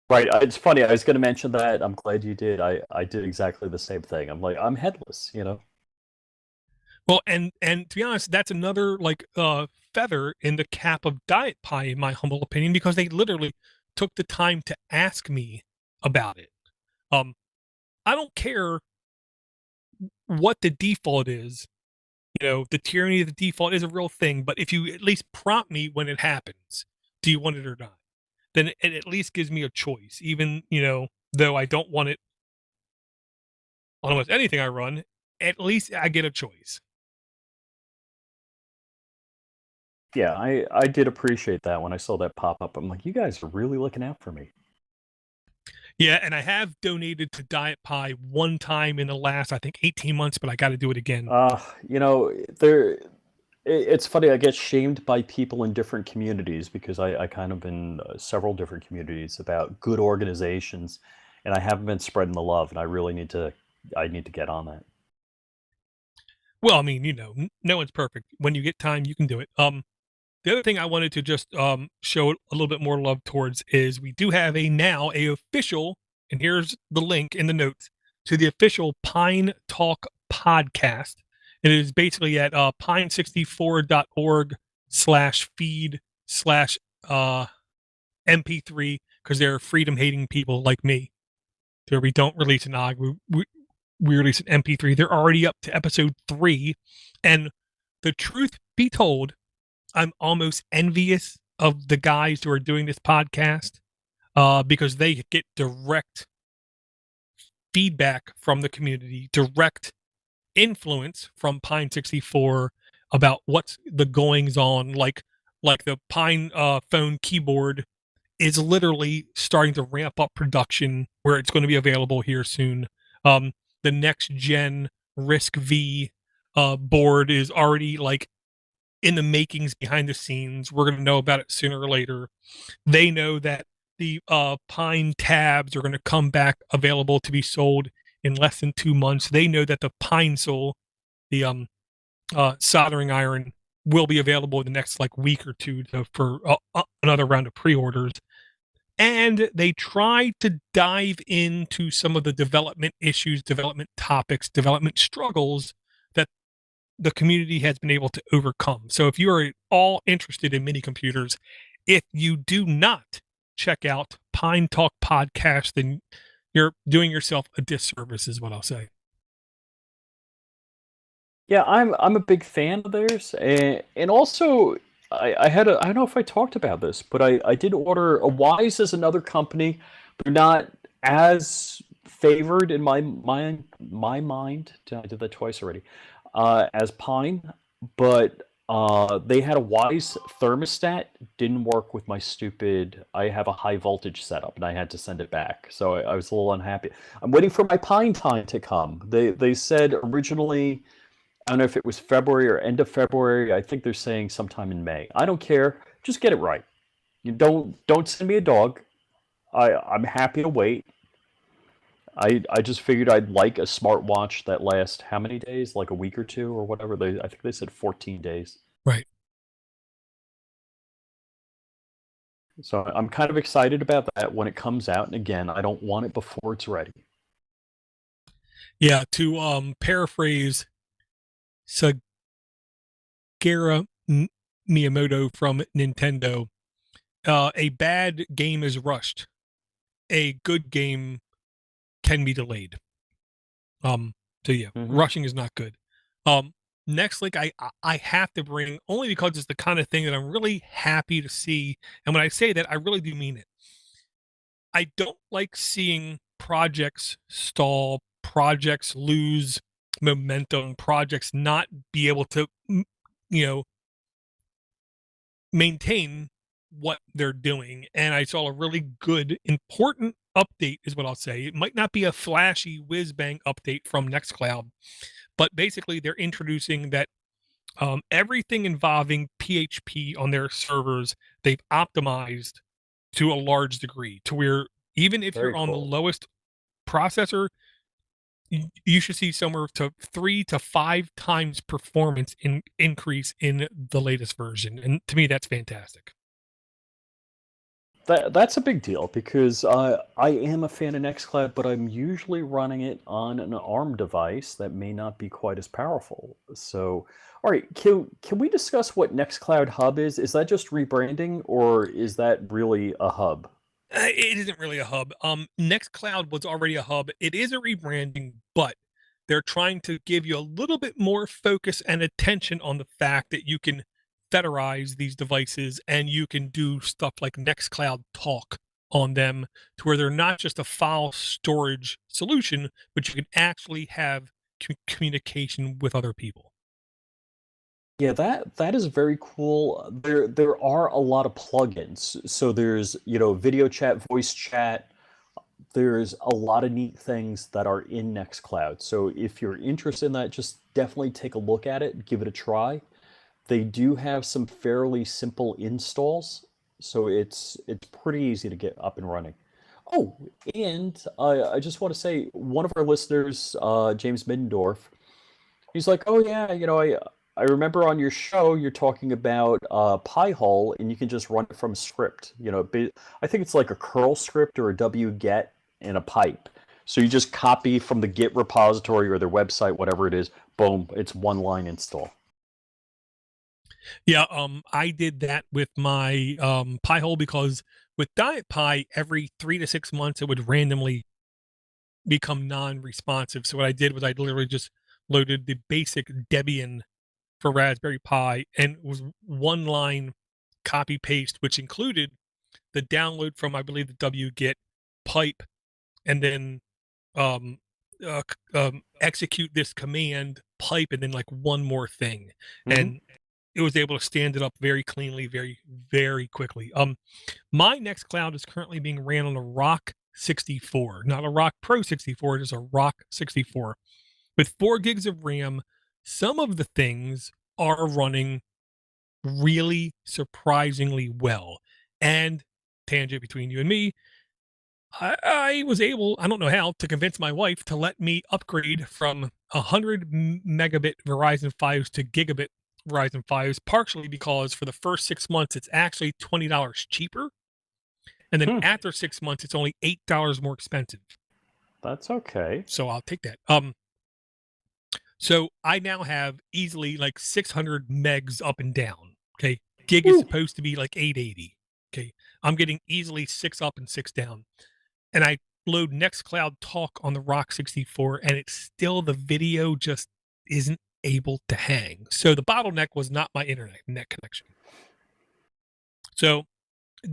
Right. It's funny. I was going to mention that. I'm glad you did. I did exactly the same thing. I'm like, I'm headless, you know? Well, and to be honest, that's another like feather in the cap of Diet Pi, in my humble opinion, because they literally took the time to ask me about it. I don't care what the default is. You know, the tyranny of the default is a real thing, but if you at least prompt me when it happens, do you want it or not? Then it at least gives me a choice, even, you know, though I don't want it on almost anything I run, at least I get a choice. Yeah, I did appreciate that when I saw that pop up. I'm like, you guys are really looking out for me. Yeah, and I have donated to Diet Pi one time in the last, I think, 18 months, but I got to do it again. You know, it's funny. I get shamed by people in different communities because I kind of in several different communities about good organizations, and I haven't been spreading the love, and I need to get on that. Well, I mean, you know, no one's perfect. When you get time, you can do it. The other thing I wanted to just show a little bit more love towards is we do have now a official, and here's the link in the notes to the official Pine Talk podcast. It is basically at pine64.org/feed/MP3, because they're freedom hating people like me. There we don't release an OG, we release an MP3. They're already up to episode 3, and the truth be told, I'm almost envious of the guys who are doing this podcast because they get direct feedback from the community, direct influence from Pine 64 about what's the goings on. Like the Pine phone keyboard is literally starting to ramp up production where it's going to be available here soon. The next gen Risk V board is already like in the makings behind the scenes. We're going to know about it sooner or later. They know that the Pine tabs are going to come back available to be sold in less than 2 months. They know that the Pine Sol, the soldering iron, will be available in the next like week or two for another round of pre-orders. And they try to dive into some of the development issues, development topics, development struggles that the community has been able to overcome. So if you are at all interested in mini computers, if you do not check out Pine Talk Podcast, then you're doing yourself a disservice, is what I'll say. Yeah, I'm a big fan of theirs, and also I don't know if I talked about this, but I did order a Wise is another company. They're not as favored in my mind. I did that twice already. As Pine, but they had a Wise thermostat. Didn't work with my stupid. I have a high voltage setup, and I had to send it back. So I was a little unhappy. I'm waiting for my Pine time to come. They said originally I don't know if it was February or end of February. I think they're saying sometime in May. I don't care. Just get it right. You don't send me a dog. I'm happy to wait. I just figured I'd like a smartwatch that lasts how many days? Like a week or two or whatever. I think they said 14 days. Right. So I'm kind of excited about that when it comes out. And again, I don't want it before it's ready. Yeah, to paraphrase Shigeru Miyamoto from Nintendo, a bad game is rushed. A good game can be delayed. So yeah, rushing is not good. Next link I have to bring, only because it's the kind of thing that I'm really happy to see, and when I say that, I really do mean it. I don't like seeing projects stall, projects lose momentum, projects not be able to, maintain what they're doing. And I saw a really good, important update, is what I'll say. It might not be a flashy whiz bang update from Nextcloud, but basically they're introducing that everything involving PHP on their servers, they've optimized to a large degree, to where even if Very you're on the cool. lowest processor, you should see somewhere to 3 to 5 times performance increase in the latest version. And to me, that's fantastic. That's a big deal because I am a fan of Nextcloud, but I'm usually running it on an ARM device that may not be quite as powerful. So, all right, can we discuss what Nextcloud Hub is? Is that just rebranding, or is that really a hub? It isn't really a hub. Nextcloud was already a hub. It is a rebranding, but they're trying to give you a little bit more focus and attention on the fact that you can federize these devices and you can do stuff like Nextcloud Talk on them, to where they're not just a file storage solution, but you can actually have communication with other people. Yeah, that is very cool. There are a lot of plugins. So there's, video chat, voice chat. There's a lot of neat things that are in Nextcloud. So if you're interested in that, just definitely take a look at it, give it a try. They do have some fairly simple installs, so it's pretty easy to get up and running. Oh, and I just want to say, one of our listeners, James Middendorf, he's like, "Oh yeah, I remember on your show you're talking about Pi-hole, and you can just run it from a script. I think it's like a curl script or a wget and a pipe. So you just copy from the Git repository or their website, whatever it is. Boom, it's one line install." Yeah, I did that with my Pi-hole, because with Diet Pi, every 3 to 6 months, it would randomly become non-responsive. So what I did was I literally just loaded the basic Debian for Raspberry Pi, and it was one line copy paste, which included the download from, I believe, the wget pipe, and then execute this command pipe, and then like one more thing. And it was able to stand it up very cleanly, very, very quickly. My Nextcloud is currently being ran on a Rock 64, not a Rock Pro 64, it is a Rock 64 with 4 gigs of RAM. Some of the things are running really surprisingly well. And tangent between you and me, I was able, I don't know how, to convince my wife to let me upgrade from 100 megabit Verizon Fios to gigabit Verizon Fios, partially because for the first 6 months, it's actually $20 cheaper. And then after 6 months, it's only $8 more expensive. That's okay. So I'll take that. So I now have easily like 600 megs up and down. Okay. Gig is supposed to be like 880. Okay. I'm getting easily 6 up and 6 down. And I load Nextcloud Talk on the Rock 64, and it's still, the video just isn't able to hang. So the bottleneck was not my net connection. So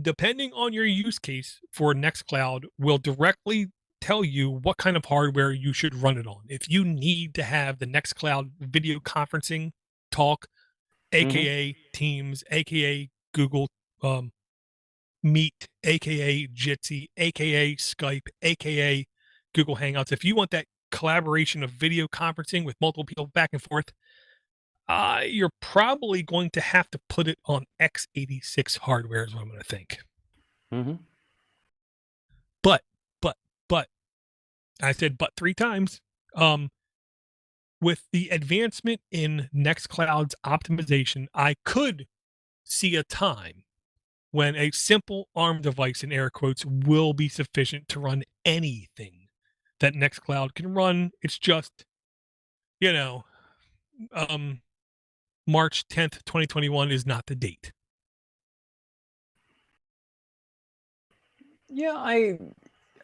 depending on your use case for Nextcloud will directly tell you what kind of hardware you should run it on. If you need to have the Nextcloud video conferencing talk, aka Teams, aka Google Meet, aka Jitsi, aka Skype, aka Google Hangouts. If you want that collaboration of video conferencing with multiple people back and forth, You're probably going to have to put it on x86 hardware is what I'm going to think. Mm-hmm. But, but, I said but 3 times. With the advancement in Nextcloud's optimization, I could see a time when a simple ARM device, in air quotes, will be sufficient to run anything that Nextcloud can run. It's just, you know, March 10th, 2021 is not the date. Yeah,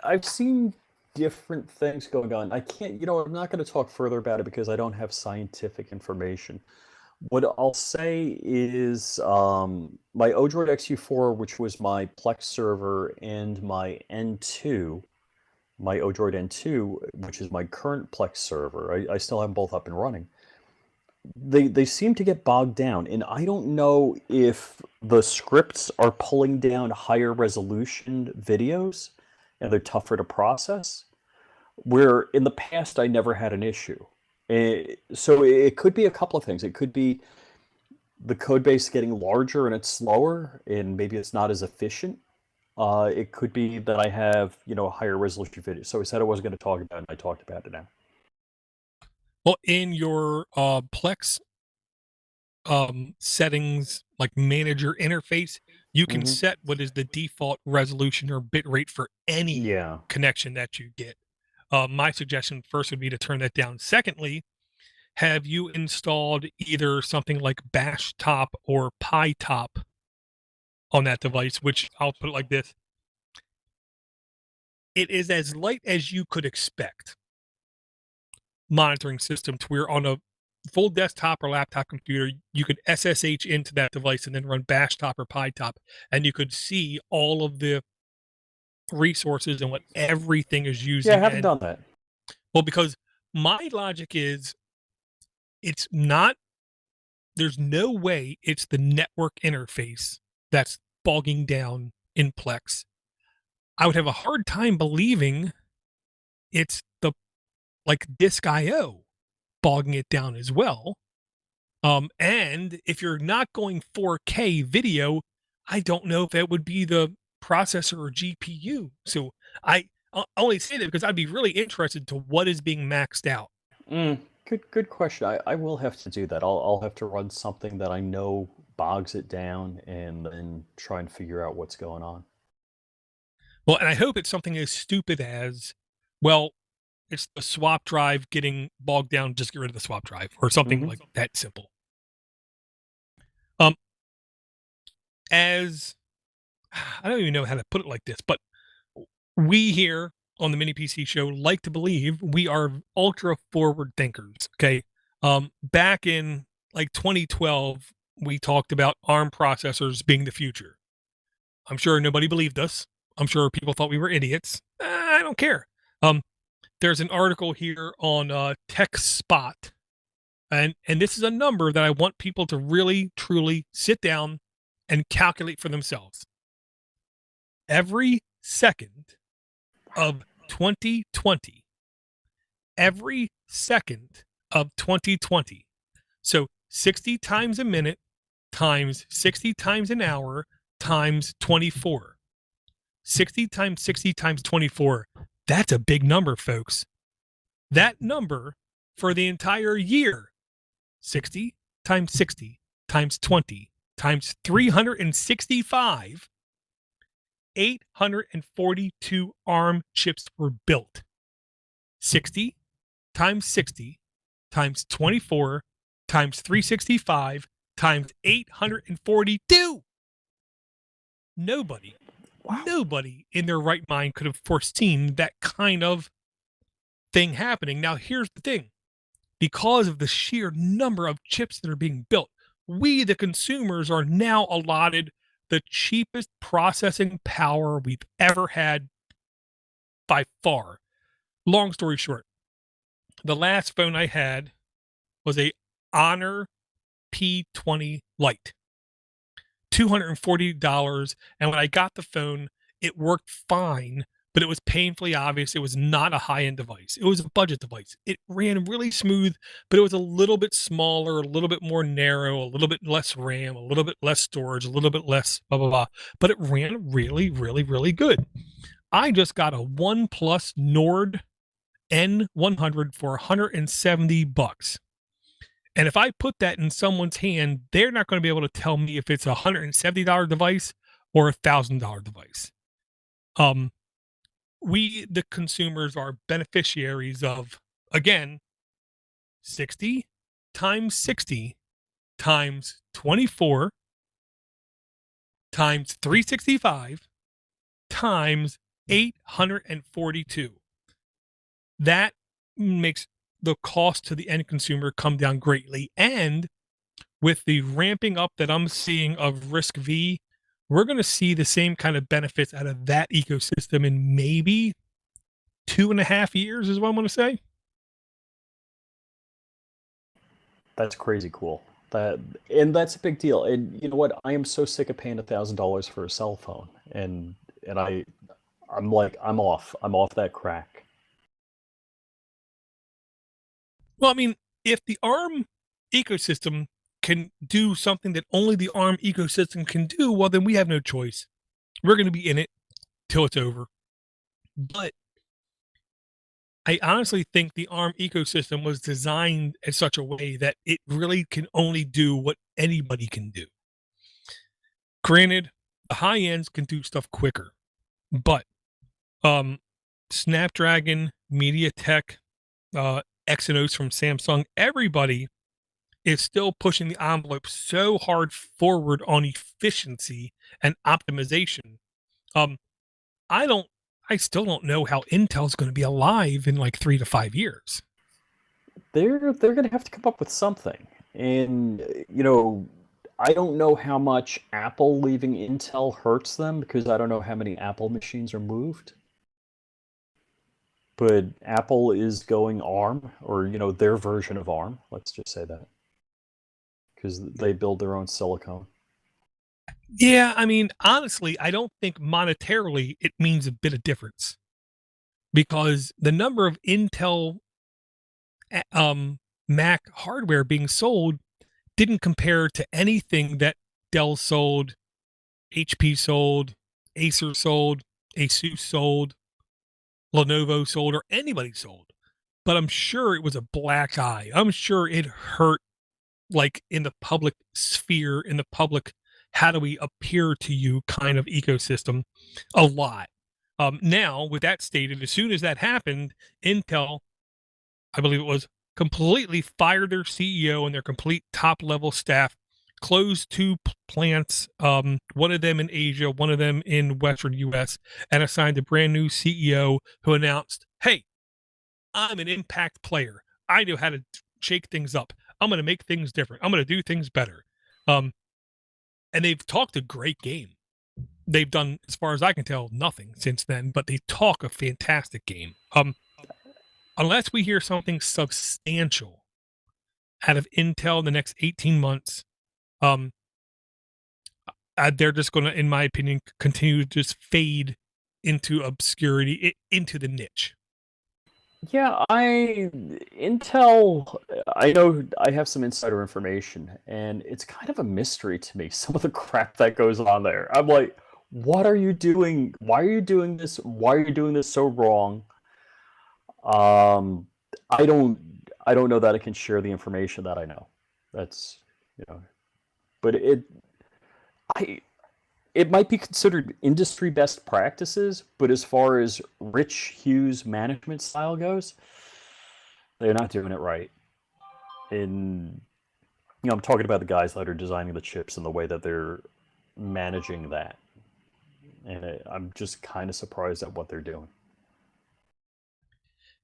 I've seen different things going on. I can't, I'm not going to talk further about it because I don't have scientific information. What I'll say is my o-droid XU4, which was my Plex server, and my N2, my o-droid N2, which is my current Plex server, I still have them both up and running. They seem to get bogged down, and I don't know if the scripts are pulling down higher resolution videos and they're tougher to process, where in the past I never had an issue. So it could be a couple of things. It could be the code base getting larger and it's slower and maybe it's not as efficient. It could be that I have, a higher resolution video. So I said I wasn't going to talk about it, and I talked about it now. Well, in your Plex settings, like manager interface, you can set what is the default resolution or bit rate for any connection that you get. My suggestion first would be to turn that down. Secondly, have you installed either something like Bash Top or PyTop on that device, which I'll put it like this. It is as light as you could expect monitoring system to where on a full desktop or laptop computer, you could SSH into that device and then run Bash Top or PyTop, and you could see all of the resources and what everything is using. Yeah, I haven't done that. Well, because my logic is it's not, there's no way it's the network interface that's bogging down in Plex. I would have a hard time believing it's the disk IO bogging it down as well. And if you're not going 4K video, I don't know if that would be the processor or GPU. So I only say that because I'd be really interested to what is being maxed out. Good question. I will have to do that. I'll have to run something that I know bogs it down and then try and figure out what's going on. Well, and I hope it's something as stupid as, well, it's the swap drive getting bogged down, just get rid of the swap drive or something like that simple. As I don't even know how to put it like this, but we here on the Mini PC Show like to believe we are ultra forward thinkers. Okay. Back in 2012, we talked about ARM processors being the future. I'm sure nobody believed us. I'm sure people thought we were idiots. I don't care. There's an article here on TechSpot, and this is a number that I want people to really, truly sit down and calculate for themselves. Every second of 2020, every second of 2020, so 60 times a minute times 60 times an hour times 24. 60 times 60 times 24. That's a big number, folks. That number for the entire year, 60 times 60 times 20 times 365, 842 ARM chips were built. 60 times 60 times 24 times 365 times 842. Nobody in their right mind could have foreseen that kind of thing happening. Now, here's the thing. Because of the sheer number of chips that are being built, we, the consumers, are now allotted the cheapest processing power we've ever had by far. Long story short, the last phone I had was a Honor P20 Lite. $240, and when I got the phone, it worked fine but it was painfully obvious it was not a high-end device. It was a budget device. It ran really smooth, but it was a little bit smaller, a little bit more narrow, a little bit less RAM, a little bit less storage, a little bit less blah, blah, blah. But it ran really, really, really good. I just got a OnePlus Nord N100 for $170. And if I put that in someone's hand, they're not going to be able to tell me if it's a $170 device or a $1,000 device. We, the consumers, are beneficiaries of, again, 60 times 60 times 24 times 365 times 842. That makes the cost to the end consumer come down greatly. And with the ramping up that I'm seeing of Risk V, we're going to see the same kind of benefits out of that ecosystem in maybe 2.5 years, is what I'm going to say. That's crazy cool. That's a big deal. And you know what? I am so sick of paying $1,000 for a cell phone, and I'm like, I'm off. I'm off that crack. Well, I mean, if the ARM ecosystem can do something that only the ARM ecosystem can do, well, then we have no choice. We're going to be in it till it's over. But I honestly think the ARM ecosystem was designed in such a way that it really can only do what anybody can do. Granted, the high ends can do stuff quicker, but Snapdragon, MediaTek, Exynos from Samsung, everybody is still pushing the envelope so hard forward on efficiency and optimization. I still don't know how Intel's going to be alive in like 3 to 5 years. They're going to have to come up with something. And I don't know how much Apple leaving Intel hurts them, because I don't know how many Apple machines are moved. But Apple is going ARM, or their version of ARM. Let's just say that, because they build their own silicone. Yeah, I mean, honestly, I don't think monetarily it means a bit of difference, because the number of Intel Mac hardware being sold didn't compare to anything that Dell sold, HP sold, Acer sold, Asus sold, Lenovo sold, or anybody sold. But I'm sure it was a black eye. I'm sure it hurt, like, in the public sphere, in the public, how do we appear to you kind of ecosystem, a lot. Now, with that stated, as soon as that happened, Intel, I believe it was, completely fired their CEO and their complete top-level staff, closed 2 plants, one of them in Asia, one of them in Western U.S., and assigned a brand new CEO who announced, hey, I'm an impact player. I know how to shake things up. I'm going to make things different. I'm going to do things better. And they've talked a great game. They've done, as far as I can tell, nothing since then, but they talk a fantastic game. Unless we hear something substantial out of Intel in the next 18 months, they're just going to, in my opinion, continue to just fade into obscurity, into the niche. Yeah, Intel, I know I have some insider information, and it's kind of a mystery to me, some of the crap that goes on there. I'm like, what are you doing? Why are you doing this? Why are you doing this so wrong? I don't know that I can share the information that I know. That's, but it might be considered industry best practices, but as far as Rich Hughes' management style goes, they're not doing it right. And I'm talking about the guys that are designing the chips and the way that they're managing that. And I'm just kind of surprised at what they're doing.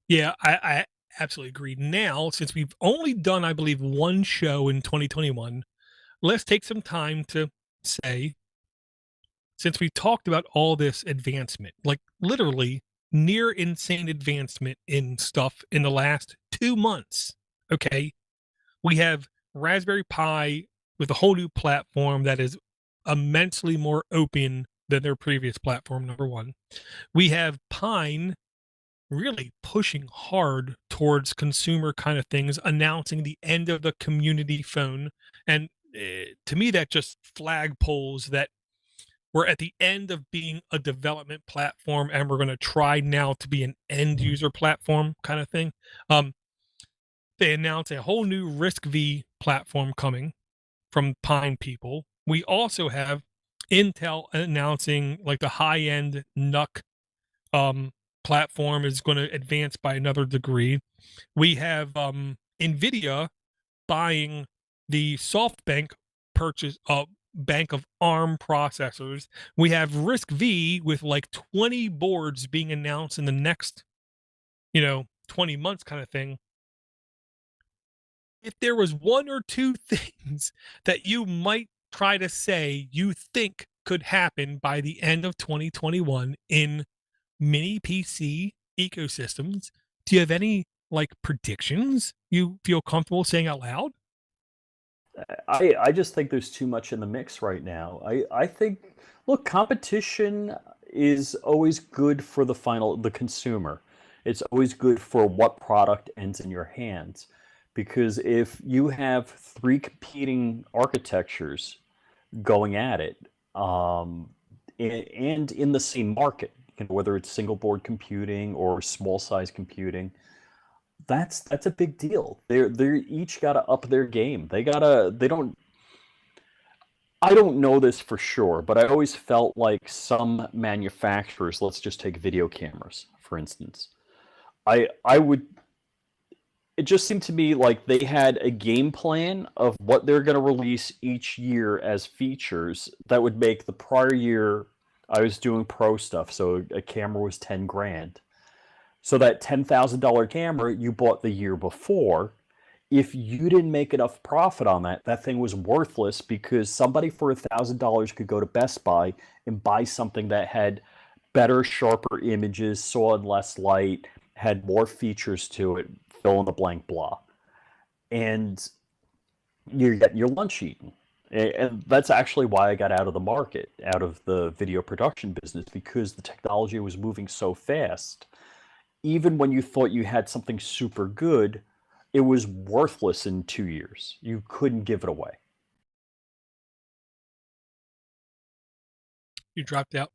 Yeah, I absolutely agree. Now, since we've only done, I believe, one show in 2021, let's take some time to say, since we talked about all this advancement, like literally near insane advancement in stuff in the last 2 months, okay, we have Raspberry Pi with a whole new platform that is immensely more open than their previous platform, number one. We have Pine really pushing hard towards consumer kind of things, announcing the end of the community phone. And to me, that just flagpoles that we're at the end of being a development platform and we're going to try now to be an end user platform kind of thing. Um, they announced a whole new Risk V platform coming from Pine people. We also have Intel announcing like the high end NUC platform is going to advance by another degree. We have Nvidia buying the SoftBank purchase bank of ARM processors. We have Risk V with like 20 boards being announced in the next, 20 months kind of thing. If there was one or two things that you might try to say you think could happen by the end of 2021 in mini PC ecosystems, do you have any like predictions you feel comfortable saying out loud? I just think there's too much in the mix right now. I think, look, competition is always good for the consumer. It's always good for what product ends in your hands. Because if you have three competing architectures going at it, and in the same market, whether it's single board computing or small size computing, that's a big deal. They're each got to up their game. They don't. I don't know this for sure, but I always felt like some manufacturers, let's just take video cameras, for instance. I would It just seemed to me like they had a game plan of what they're going to release each year as features that would make the prior year. I was doing pro stuff, so a camera was 10 grand. So that $10,000 camera you bought the year before, if you didn't make enough profit on that, that thing was worthless because somebody for $1,000 could go to Best Buy and buy something that had better, sharper images, saw in less light, had more features to it, fill in the blank blah. And you're getting your lunch eaten. And that's actually why I got out of the market, out of the video production business, because the technology was moving so fast. Even when you thought you had something super good, it was worthless in 2 years. You couldn't give it away. You dropped out.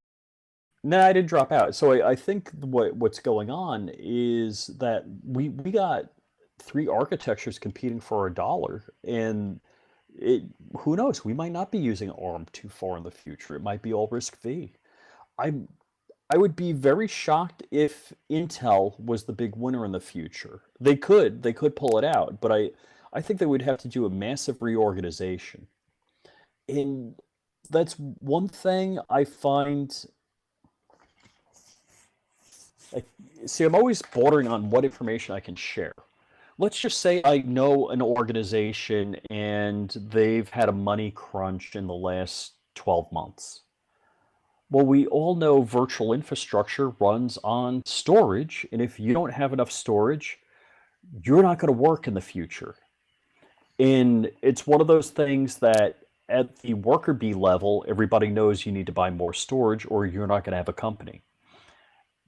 No, I didn't drop out. So I think what's going on is that we got three architectures competing for a dollar, and it who knows? We might not be using ARM too far in the future. It might be all Risk V. I'm I would be very shocked if Intel was the big winner in the future. They could pull it out, but I think they would have to do a massive reorganization. And that's one thing I find. I, See, I'm always bordering on what information I can share. Let's just say I know an organization and they've had a money crunch in the last 12 months. Well, we all know virtual infrastructure runs on storage, and if you don't have enough storage, you're not going to work in the future. And it's one of those things that at the worker bee level, everybody knows you need to buy more storage or you're not going to have a company.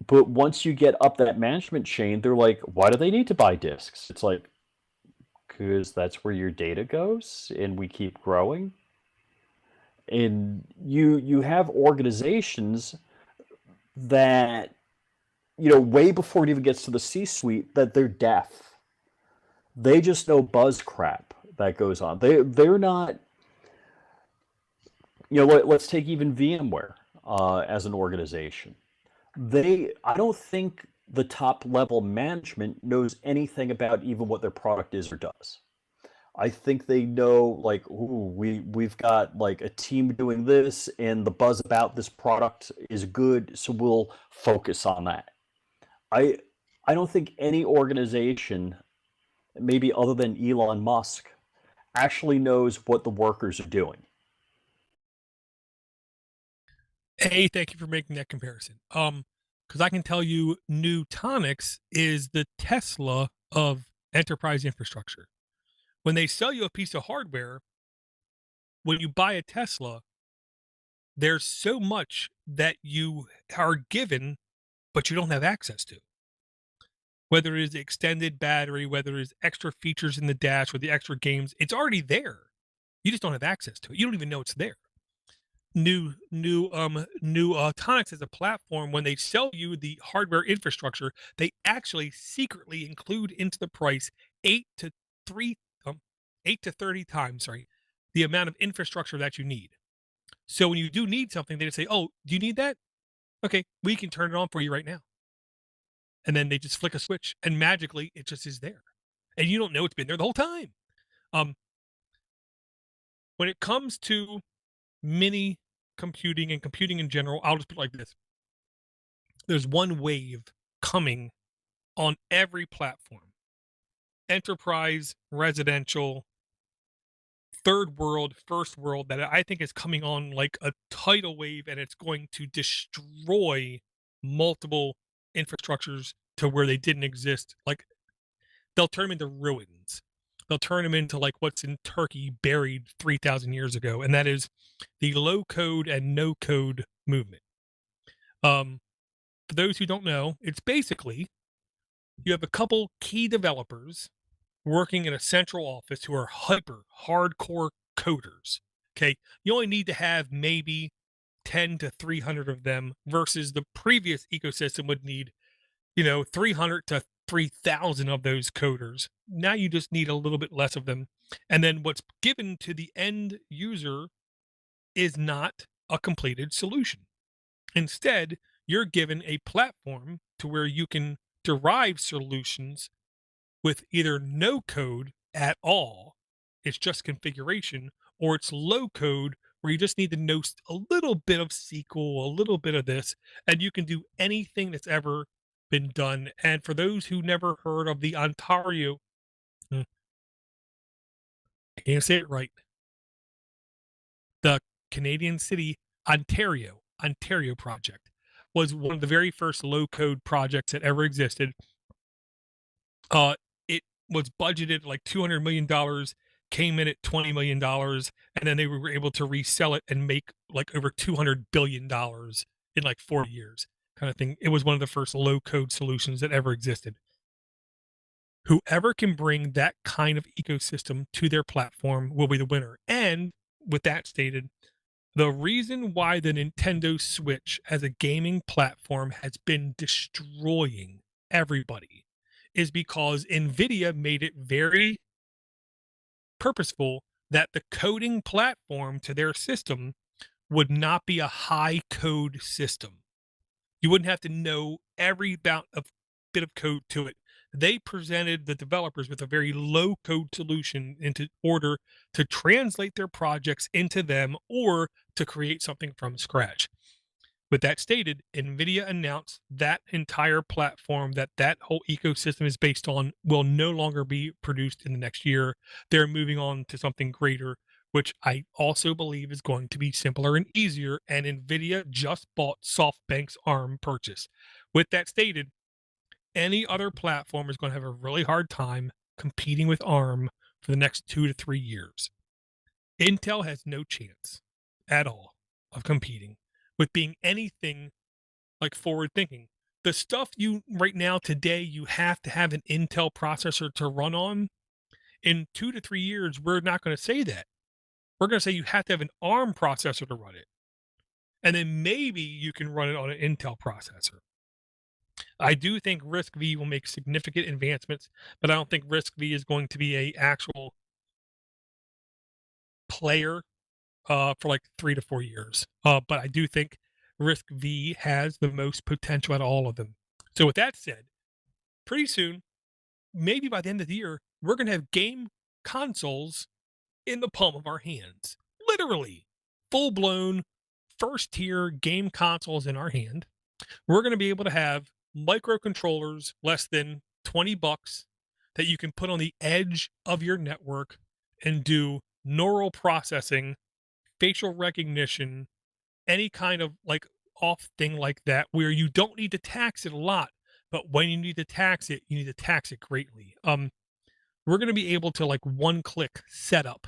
But once you get up that management chain, they're like, why do they need to buy disks? It's like, because that's where your data goes and we keep growing. And you have organizations that, way before it even gets to the C-suite, that they're deaf. They just know buzz crap that goes on. They're not, let's take even VMware as an organization. I don't think the top level management knows anything about even what their product is or does. I think they know, like, ooh, we've got like a team doing this, and the buzz about this product is good, so we'll focus on that. I I don't think any organization, maybe other than Elon Musk, actually knows what the workers are doing. A, thank you for making that comparison. Because I can tell you, Nutanix is the Tesla of enterprise infrastructure. When they sell you a piece of hardware, when you buy a Tesla, there's so much that you are given, but you don't have access to. Whether it is extended battery, whether it is extra features in the dash with the extra games, it's already there. You just don't have access to it. You don't even know it's there. New Tonix as a platform, when they sell you the hardware infrastructure, they actually secretly include into the price 8 to 3 8 to 30 times, sorry, the amount of infrastructure that you need. So when you do need something, they just say, "Oh, do you need that? Okay, we can turn it on for you right now." And then they just flick a switch and magically it just is there. And you don't know it's been there the whole time. Um, when it comes to mini computing and computing in general, I'll just put it like this. There's one wave coming on every platform. Enterprise, residential, third world, first world, that I think is coming on like a tidal wave, and it's going to destroy multiple infrastructures to where they didn't exist. Like, they'll turn them into ruins. They'll turn them into like what's in Turkey buried 3,000 years ago, and that is the low code and no code movement. For those who don't know, it's basically you have a couple key developers working in a central office who are hyper hardcore coders. Okay. You only need to have maybe 10 to 300 of them versus the previous ecosystem would need, 300 to 3,000 of those coders. Now you just need a little bit less of them. And then what's given to the end user is not a completed solution. Instead, you're given a platform to where you can derive solutions with either no code at all, it's just configuration, or it's low code where you just need to know a little bit of SQL, a little bit of this, and you can do anything that's ever been done. And for those who never heard of the Ontario, I can't say it right, the Canadian city Ontario project was one of the very first low code projects that ever existed. It was budgeted like $200 million, came in at $20 million, and then they were able to resell it and make like over $200 billion in like 4 years, kind of thing. It was one of the first low code solutions that ever existed. Whoever can bring that kind of ecosystem to their platform will be the winner. And with that stated, the reason why the Nintendo Switch as a gaming platform has been destroying everybody is because NVIDIA made it very purposeful that the coding platform to their system would not be a high code system. You wouldn't have to know every bit of code to it. They presented the developers with a very low code solution in order to translate their projects into them or to create something from scratch. With that stated, NVIDIA announced that entire platform that whole ecosystem is based on will no longer be produced in the next year. They're moving on to something greater, which I also believe is going to be simpler and easier. And NVIDIA just bought SoftBank's ARM purchase. With that stated, any other platform is going to have a really hard time competing with ARM for the next 2 to 3 years. Intel has no chance at all of competing with being anything like forward thinking. The stuff you right now today, you have to have an Intel processor to run on. In 2 to 3 years, we're not going to say that. We're going to say you have to have an ARM processor to run it. And then maybe you can run it on an Intel processor. I do think RISC-V will make significant advancements, but I don't think RISC-V is going to be a actual player for like 3 to 4 years. But I do think RISC-V has the most potential out of all of them. So with that said, pretty soon, maybe by the end of the year, we're going to have game consoles in the palm of our hands. Literally, full-blown, first-tier game consoles in our hand. We're going to be able to have microcontrollers less than $20 that you can put on the edge of your network and do neural processing, facial recognition, any kind of like off thing like that, where you don't need to tax it a lot, but when you need to tax it, you need to tax it greatly. We're going to be able to like one click set up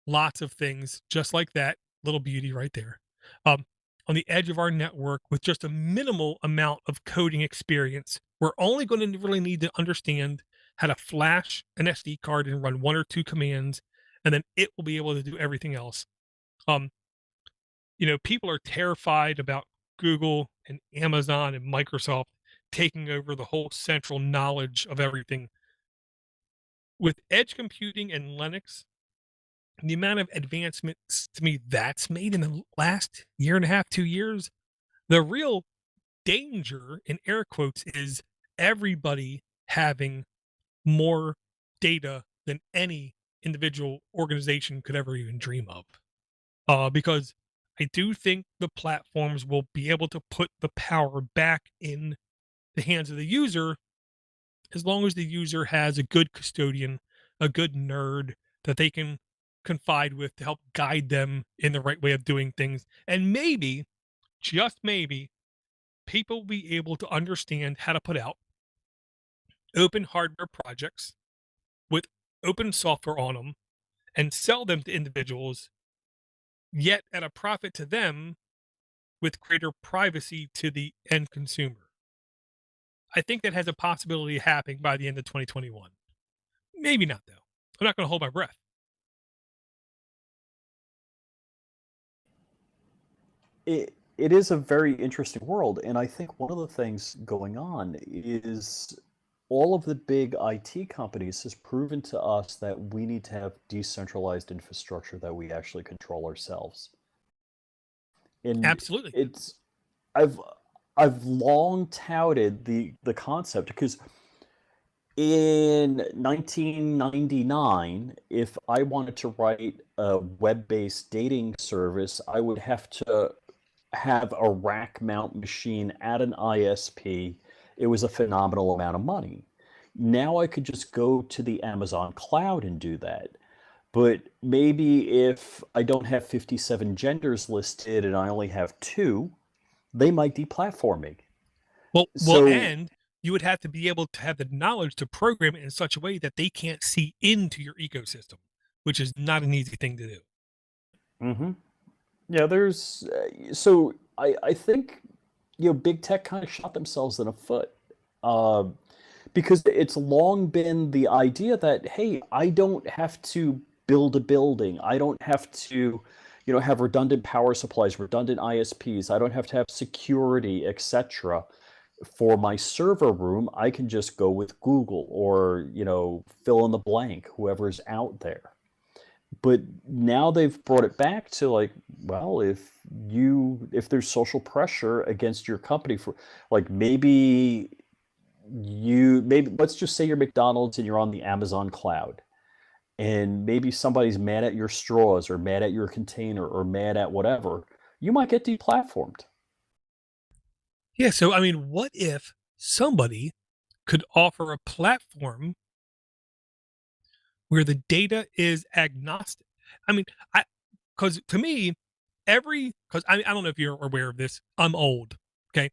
lots of things just like that little beauty right there. um, on the edge of our network with just a minimal amount of coding experience. We're only going to really need to understand how to flash an SD card and run one or two commands, and then it will be able to do everything else. Um, People are terrified about Google and Amazon and Microsoft taking over the whole central knowledge of everything. With edge computing and Linux, the amount of advancements to me that's made in the last year and a half, 2 years, the real danger in air quotes is everybody having more data than any individual organization could ever even dream of. Because I do think the platforms will be able to put the power back in the hands of the user as long as the user has a good custodian, a good nerd that they can confide with to help guide them in the right way of doing things. And maybe, just maybe, people will be able to understand how to put out open hardware projects with open software on them and sell them to individuals, yet at a profit to them with greater privacy to the end consumer. I think that has a possibility of happening by the end of 2021. Maybe not, though. I'm not going to hold my breath. It is a very interesting world, and I think one of the things going on is all of the big IT companies has proven to us that we need to have decentralized infrastructure that we actually control ourselves. And Absolutely. it's I've I've long touted the concept because in 1999, if I wanted to write a web-based dating service, I would have to have a rack mount machine at an ISP. It was a phenomenal amount of money. Now I could just go to the Amazon cloud and do that. But maybe if I don't have 57 genders listed and I only have two, they might deplatform me. Well, So, and you would have to be able to have the knowledge to program it in such a way that they can't see into your ecosystem, which is not an easy thing to do. mhm. Yeah, there's so I think big tech kind of shot themselves in the foot. Uh, because it's long been the idea that, hey, I don't have to build a building. I don't have to, have redundant power supplies, redundant ISPs. I don't have to have security, etc. For my server room. I can just go with Google or, fill in the blank, whoever's out there. But now they've brought it back to like, well, if there's social pressure against your company for like maybe let's just say you're McDonald's and you're on the Amazon cloud, and maybe somebody's mad at your straws or mad at your container or mad at whatever, you might get deplatformed. Yeah. So, I mean, what if somebody could offer a platform where the data is agnostic? I mean, because to me, because I don't know if you're aware of this, I'm old. Okay.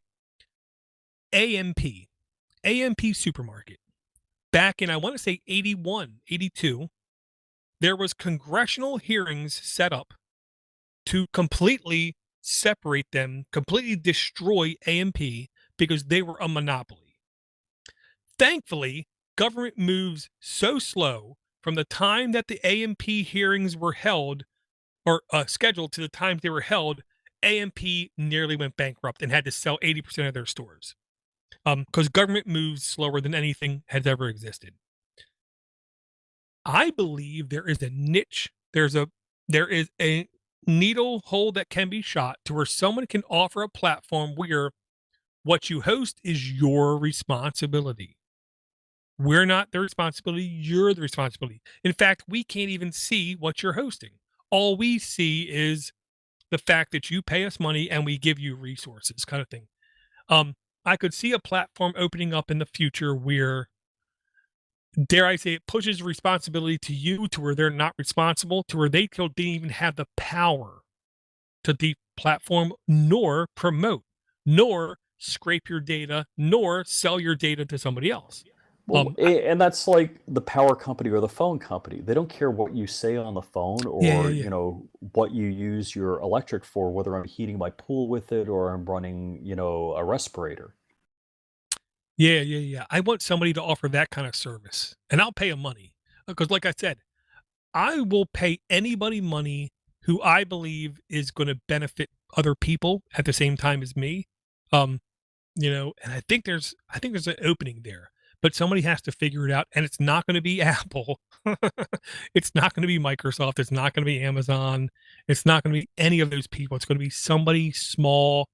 AMP, AMP Supermarket, back in, I want to say 81, 82, there was congressional hearings set up to completely separate them, completely destroy AMP because they were a monopoly. Thankfully, government moves so slow from the time that the AMP hearings were held or scheduled to the time they were held. AMP nearly went bankrupt and had to sell 80% of their stores because government moves slower than anything has ever existed. I believe there is a niche. There is a needle hole that can be shot to where someone can offer a platform where what you host is your responsibility. We're not the responsibility, you're the responsibility. In fact, we can't even see what you're hosting. All we see is the fact that you pay us money and we give you resources, kind of thing. I could see a platform opening up in the future where, dare I say, it pushes responsibility to you to where they're not responsible, to where they didn't even have the power to deplatform, nor promote, nor scrape your data, nor sell your data to somebody else. Well, and that's like the power company or the phone company. They don't care what you say on the phone Yeah, yeah, or, yeah. what you use your electric for, whether I'm heating my pool with it or I'm running, a respirator. Yeah, yeah, yeah. I want somebody to offer that kind of service, and I'll pay them money because, like I said, I will pay anybody money who I believe is going to benefit other people at the same time as me. Um, and I think there's an opening there, but somebody has to figure it out, and it's not going to be Apple. It's not going to be Microsoft. It's not going to be Amazon. It's not going to be any of those people. It's going to be somebody small,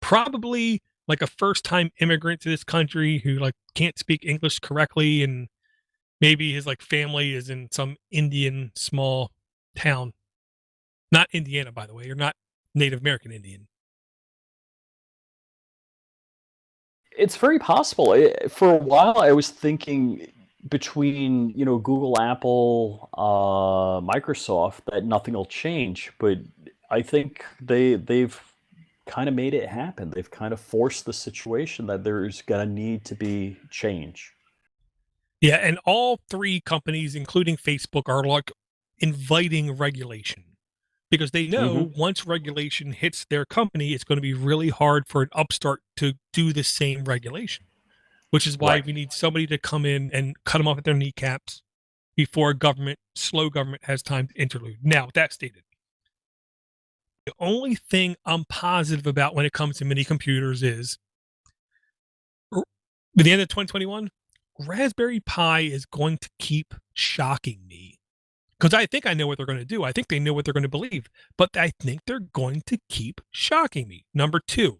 probably like a first-time immigrant to this country who like can't speak English correctly, and maybe his like family is in some Indian small town. Not Indiana, by the way, or not Native American Indian. It's very possible. For a while, I was thinking between, Google, Apple, Microsoft, that nothing will change, but I think they've kind of made it happen. They've kind of forced the situation that there's gonna need to be change. Yeah, and all three companies, including Facebook, are like inviting regulation because they Hmm. know once regulation hits their company, it's going to be really hard for an upstart to do the same regulation, which is why Right. we need somebody to come in and cut them off at their kneecaps before slow government has time to interlude. Now, with that stated, the only thing I'm positive about when it comes to mini computers is by the end of 2021, Raspberry Pi is going to keep shocking me because I think I know what they're going to do. I think they know what they're going to believe, but I think they're going to keep shocking me. Number two,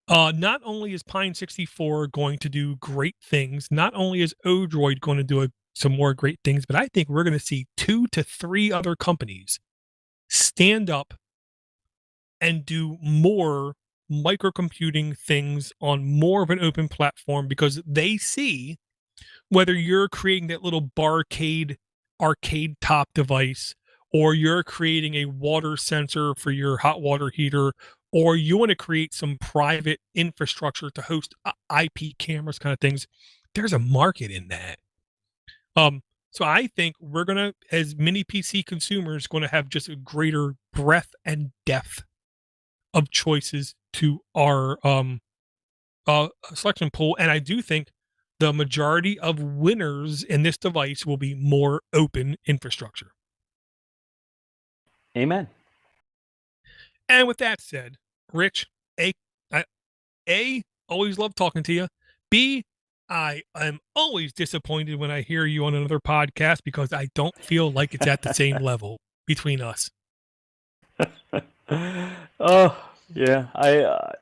not only is Pine 64 going to do great things, not only is o-droid going to do some more great things, but I think we're going to see 2 to 3 other companies stand up and do more microcomputing things on more of an open platform because they see whether you're creating that little barcade arcade top device or you're creating a water sensor for your hot water heater or you want to create some private infrastructure to host IP cameras kind of things, there's a market in that. So I think we're going to, as many PC consumers, going to have just a greater breadth and depth of choices to our selection pool. And I do think the majority of winners in this device will be more open infrastructure. Amen. And with that said, Rich, A, I, A, always love talking to you. B, I am always disappointed when I hear you on another podcast because I don't feel like it's at the same level between us. Oh, yeah. I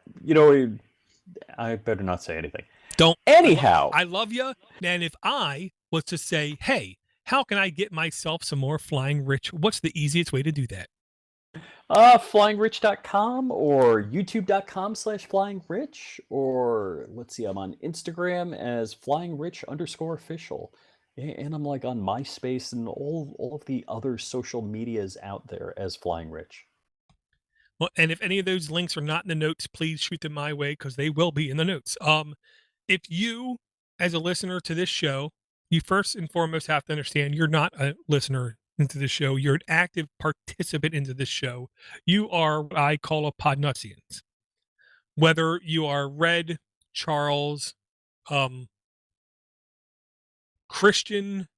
better not say anything. Don't. Anyhow, I love you. And if I was to say, hey, how can I get myself some more Flying Rich? What's the easiest way to do that? flyingrich.com or youtube.com/flyingrich, or let's see, I'm on Instagram as flyingrich_official. And I'm like on MySpace and all of the other social medias out there as Flying Rich. Well, and if any of those links are not in the notes, please shoot them my way because they will be in the notes. If you, as a listener to this show, you first and foremost have to understand you're not a listener into the show. You're an active participant into this show. You are what I call a Podnutzians. Whether you are Red, Charles, um, Christian,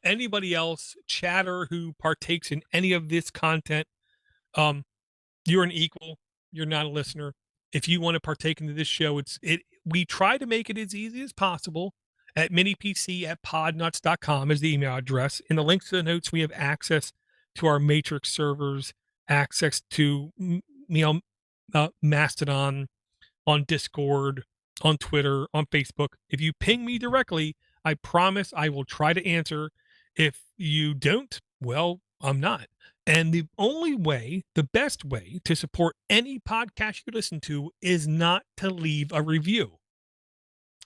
anybody else, chatter who partakes in any of this content, um, you're an equal. You're not a listener. If you want to partake into this show, we try to make it as easy as possible at minipc@podnutz.com is the email address. In the links to the notes, we have access to our Matrix servers, access to Mastodon, on Discord, on Twitter, on Facebook. If you ping me directly, I promise I will try to answer. If you don't, well, I'm not. And the only way, the best way to support any podcast you listen to is not to leave a review.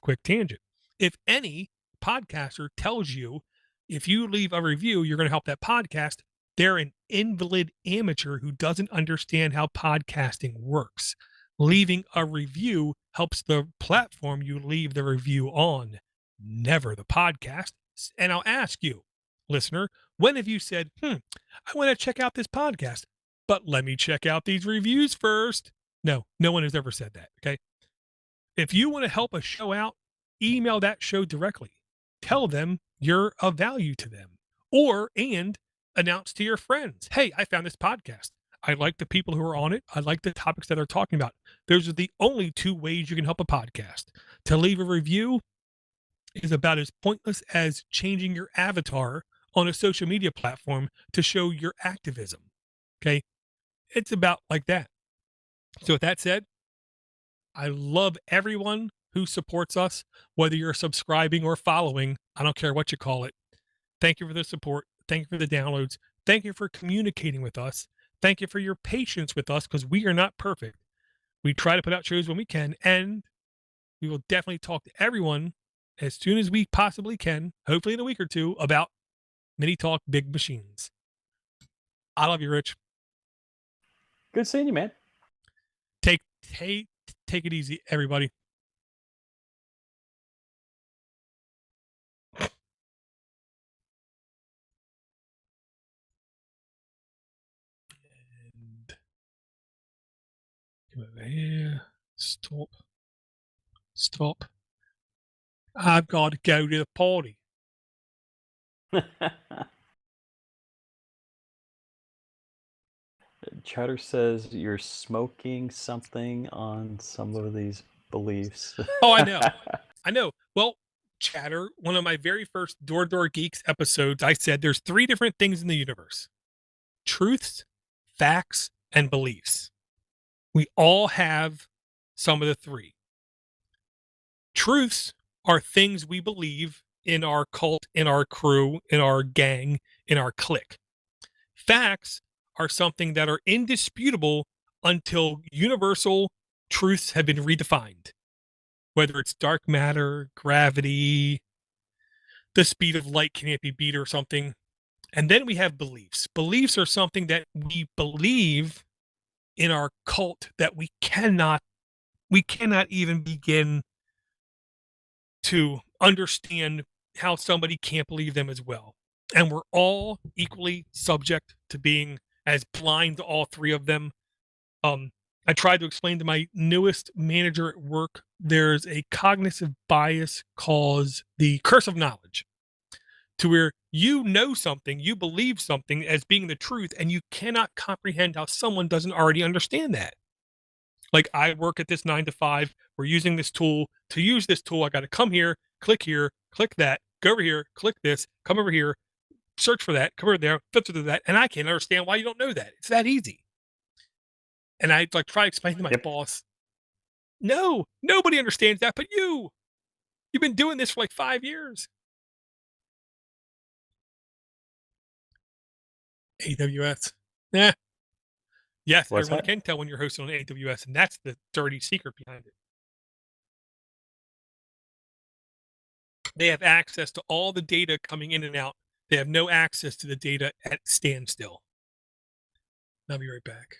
Quick tangent. If any podcaster tells you if you leave a review, you're going to help that podcast, they're an invalid amateur who doesn't understand how podcasting works. Leaving a review helps the platform you leave the review on never the podcast. And I'll ask you, listener, when have you said, I want to check out this podcast, but let me check out these reviews first? No, no one has ever said that. Okay. If you want to help a show out, email that show directly. Tell them you're of value to them, and announce to your friends, hey, I found this podcast. I like the people who are on it. I like the topics that they're talking about. Those are the only two ways you can help a podcast. To leave a review is about as pointless as changing your avatar on a social media platform to show your activism. Okay. It's about like that. So with that said, I love everyone who supports us, whether you're subscribing or following. I don't care what you call it. Thank you for the support. Thank you for the downloads. Thank you for communicating with us. Thank you for your patience with us, because we are not perfect. We try to put out shows when we can, and we will definitely talk to everyone as soon as we possibly can, hopefully in a week or two, about Mini Talk Big Machines. I love you, Rich. Good seeing you, man. Take it easy, everybody. And come over here. Stop. I've got to go to the party. Chatter says you're smoking something on some of these beliefs. Oh, I know. I know. Well, Chatter, one of my very first Door Geeks episodes, I said there's three different things in the universe: truths, facts, and beliefs. We all have some of the three. Truths are things we believe in our cult, in our crew, in our gang, in our clique. Facts are something that are indisputable until universal truths have been redefined, whether it's dark matter, gravity, the speed of light can't be beat or something. And then we have beliefs. Beliefs are something that we believe in our cult that we cannot even begin to understand how somebody can't believe them as well. And we're all equally subject to being as blind to all three of them. I tried to explain to my newest manager at work, there's a cognitive bias called the curse of knowledge, to where you know something, you believe something as being the truth, and you cannot comprehend how someone doesn't already understand that. Like, I work at this 9 to 5. We're using this tool. To use this tool, I got to come here, click that, go over here, click this, come over here, search for that, come over there, filter to that, and I can't understand why you don't know that. It's that easy. And I like try to explain to my boss, no, nobody understands that, but you. You've been doing this for like 5 years. AWS. Yeah. Yes, What's everyone that? can tell when you're hosting on AWS, and that's the dirty secret behind it. They have access to all the data coming in and out. They have no access to the data at standstill. I'll be right back.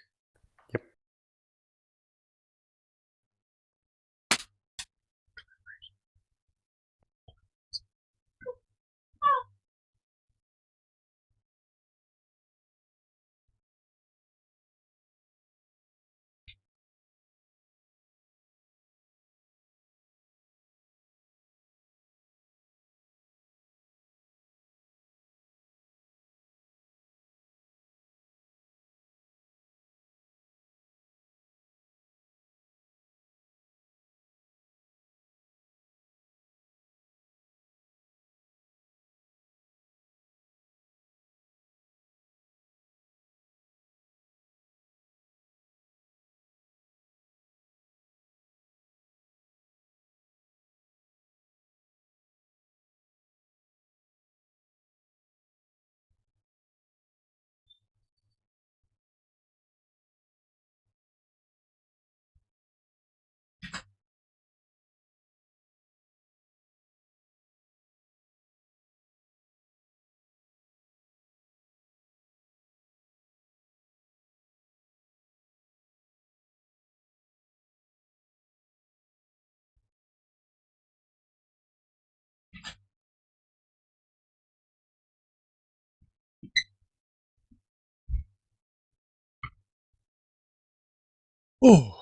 Oh,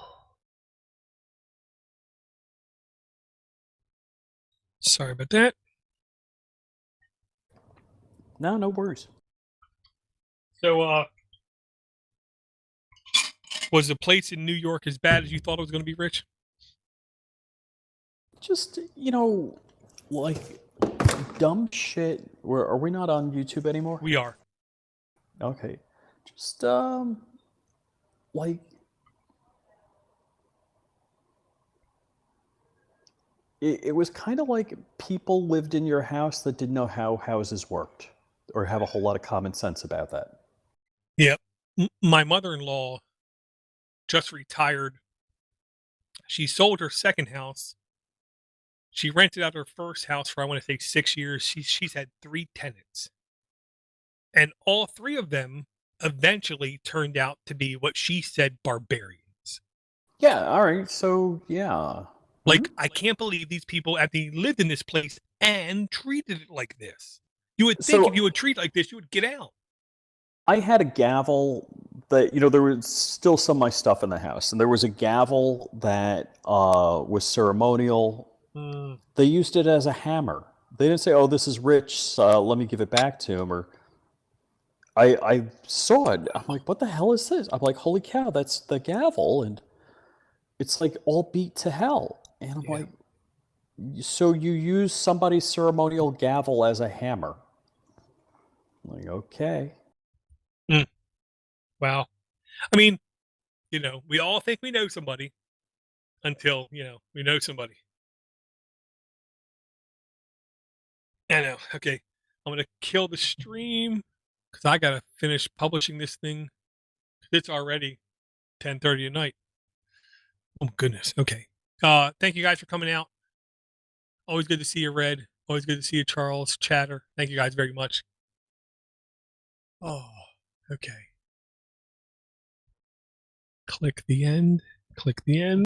sorry about that. No, no worries. So, was the place in New York as bad as you thought it was going to be, Rich? Just, like dumb shit. Are we not on YouTube anymore? We are. Okay. Just like it was kind of like people lived in your house that didn't know how houses worked or have a whole lot of common sense about that. Yep. My mother-in-law just retired. She sold her second house. She rented out her first house for, I want to say, 6 years. She's had 3 tenants. And all 3 of them eventually turned out to be what she said barbarians. Yeah, all right. So, yeah. Like, I can't believe these people actually lived in this place and treated it like this. You would think if you So would treat like this, you would get out. I had a gavel that, there was still some of my stuff in the house, and there was a gavel that was ceremonial. Mm, They used it as a hammer. They didn't say, "Oh, this is Rich. Let me give it back to him." Or I saw it. I'm like, "What the hell is this?" I'm like, "Holy cow, that's the gavel!" And it's like all beat to hell. And I'm yeah. like, "So you use somebody's ceremonial gavel as a hammer?" I'm like, okay. Mm, wow. I mean, we all think we know somebody until, we know somebody. I know. Okay. I'm going to kill the stream because I got to finish publishing this thing. It's already 10:30 at night. Oh, goodness. Okay. Thank you guys for coming out. Always good to see you, Red. Always good to see you, Charles, Chatter. Thank you guys very much. Oh, okay. Click the end. Click the end.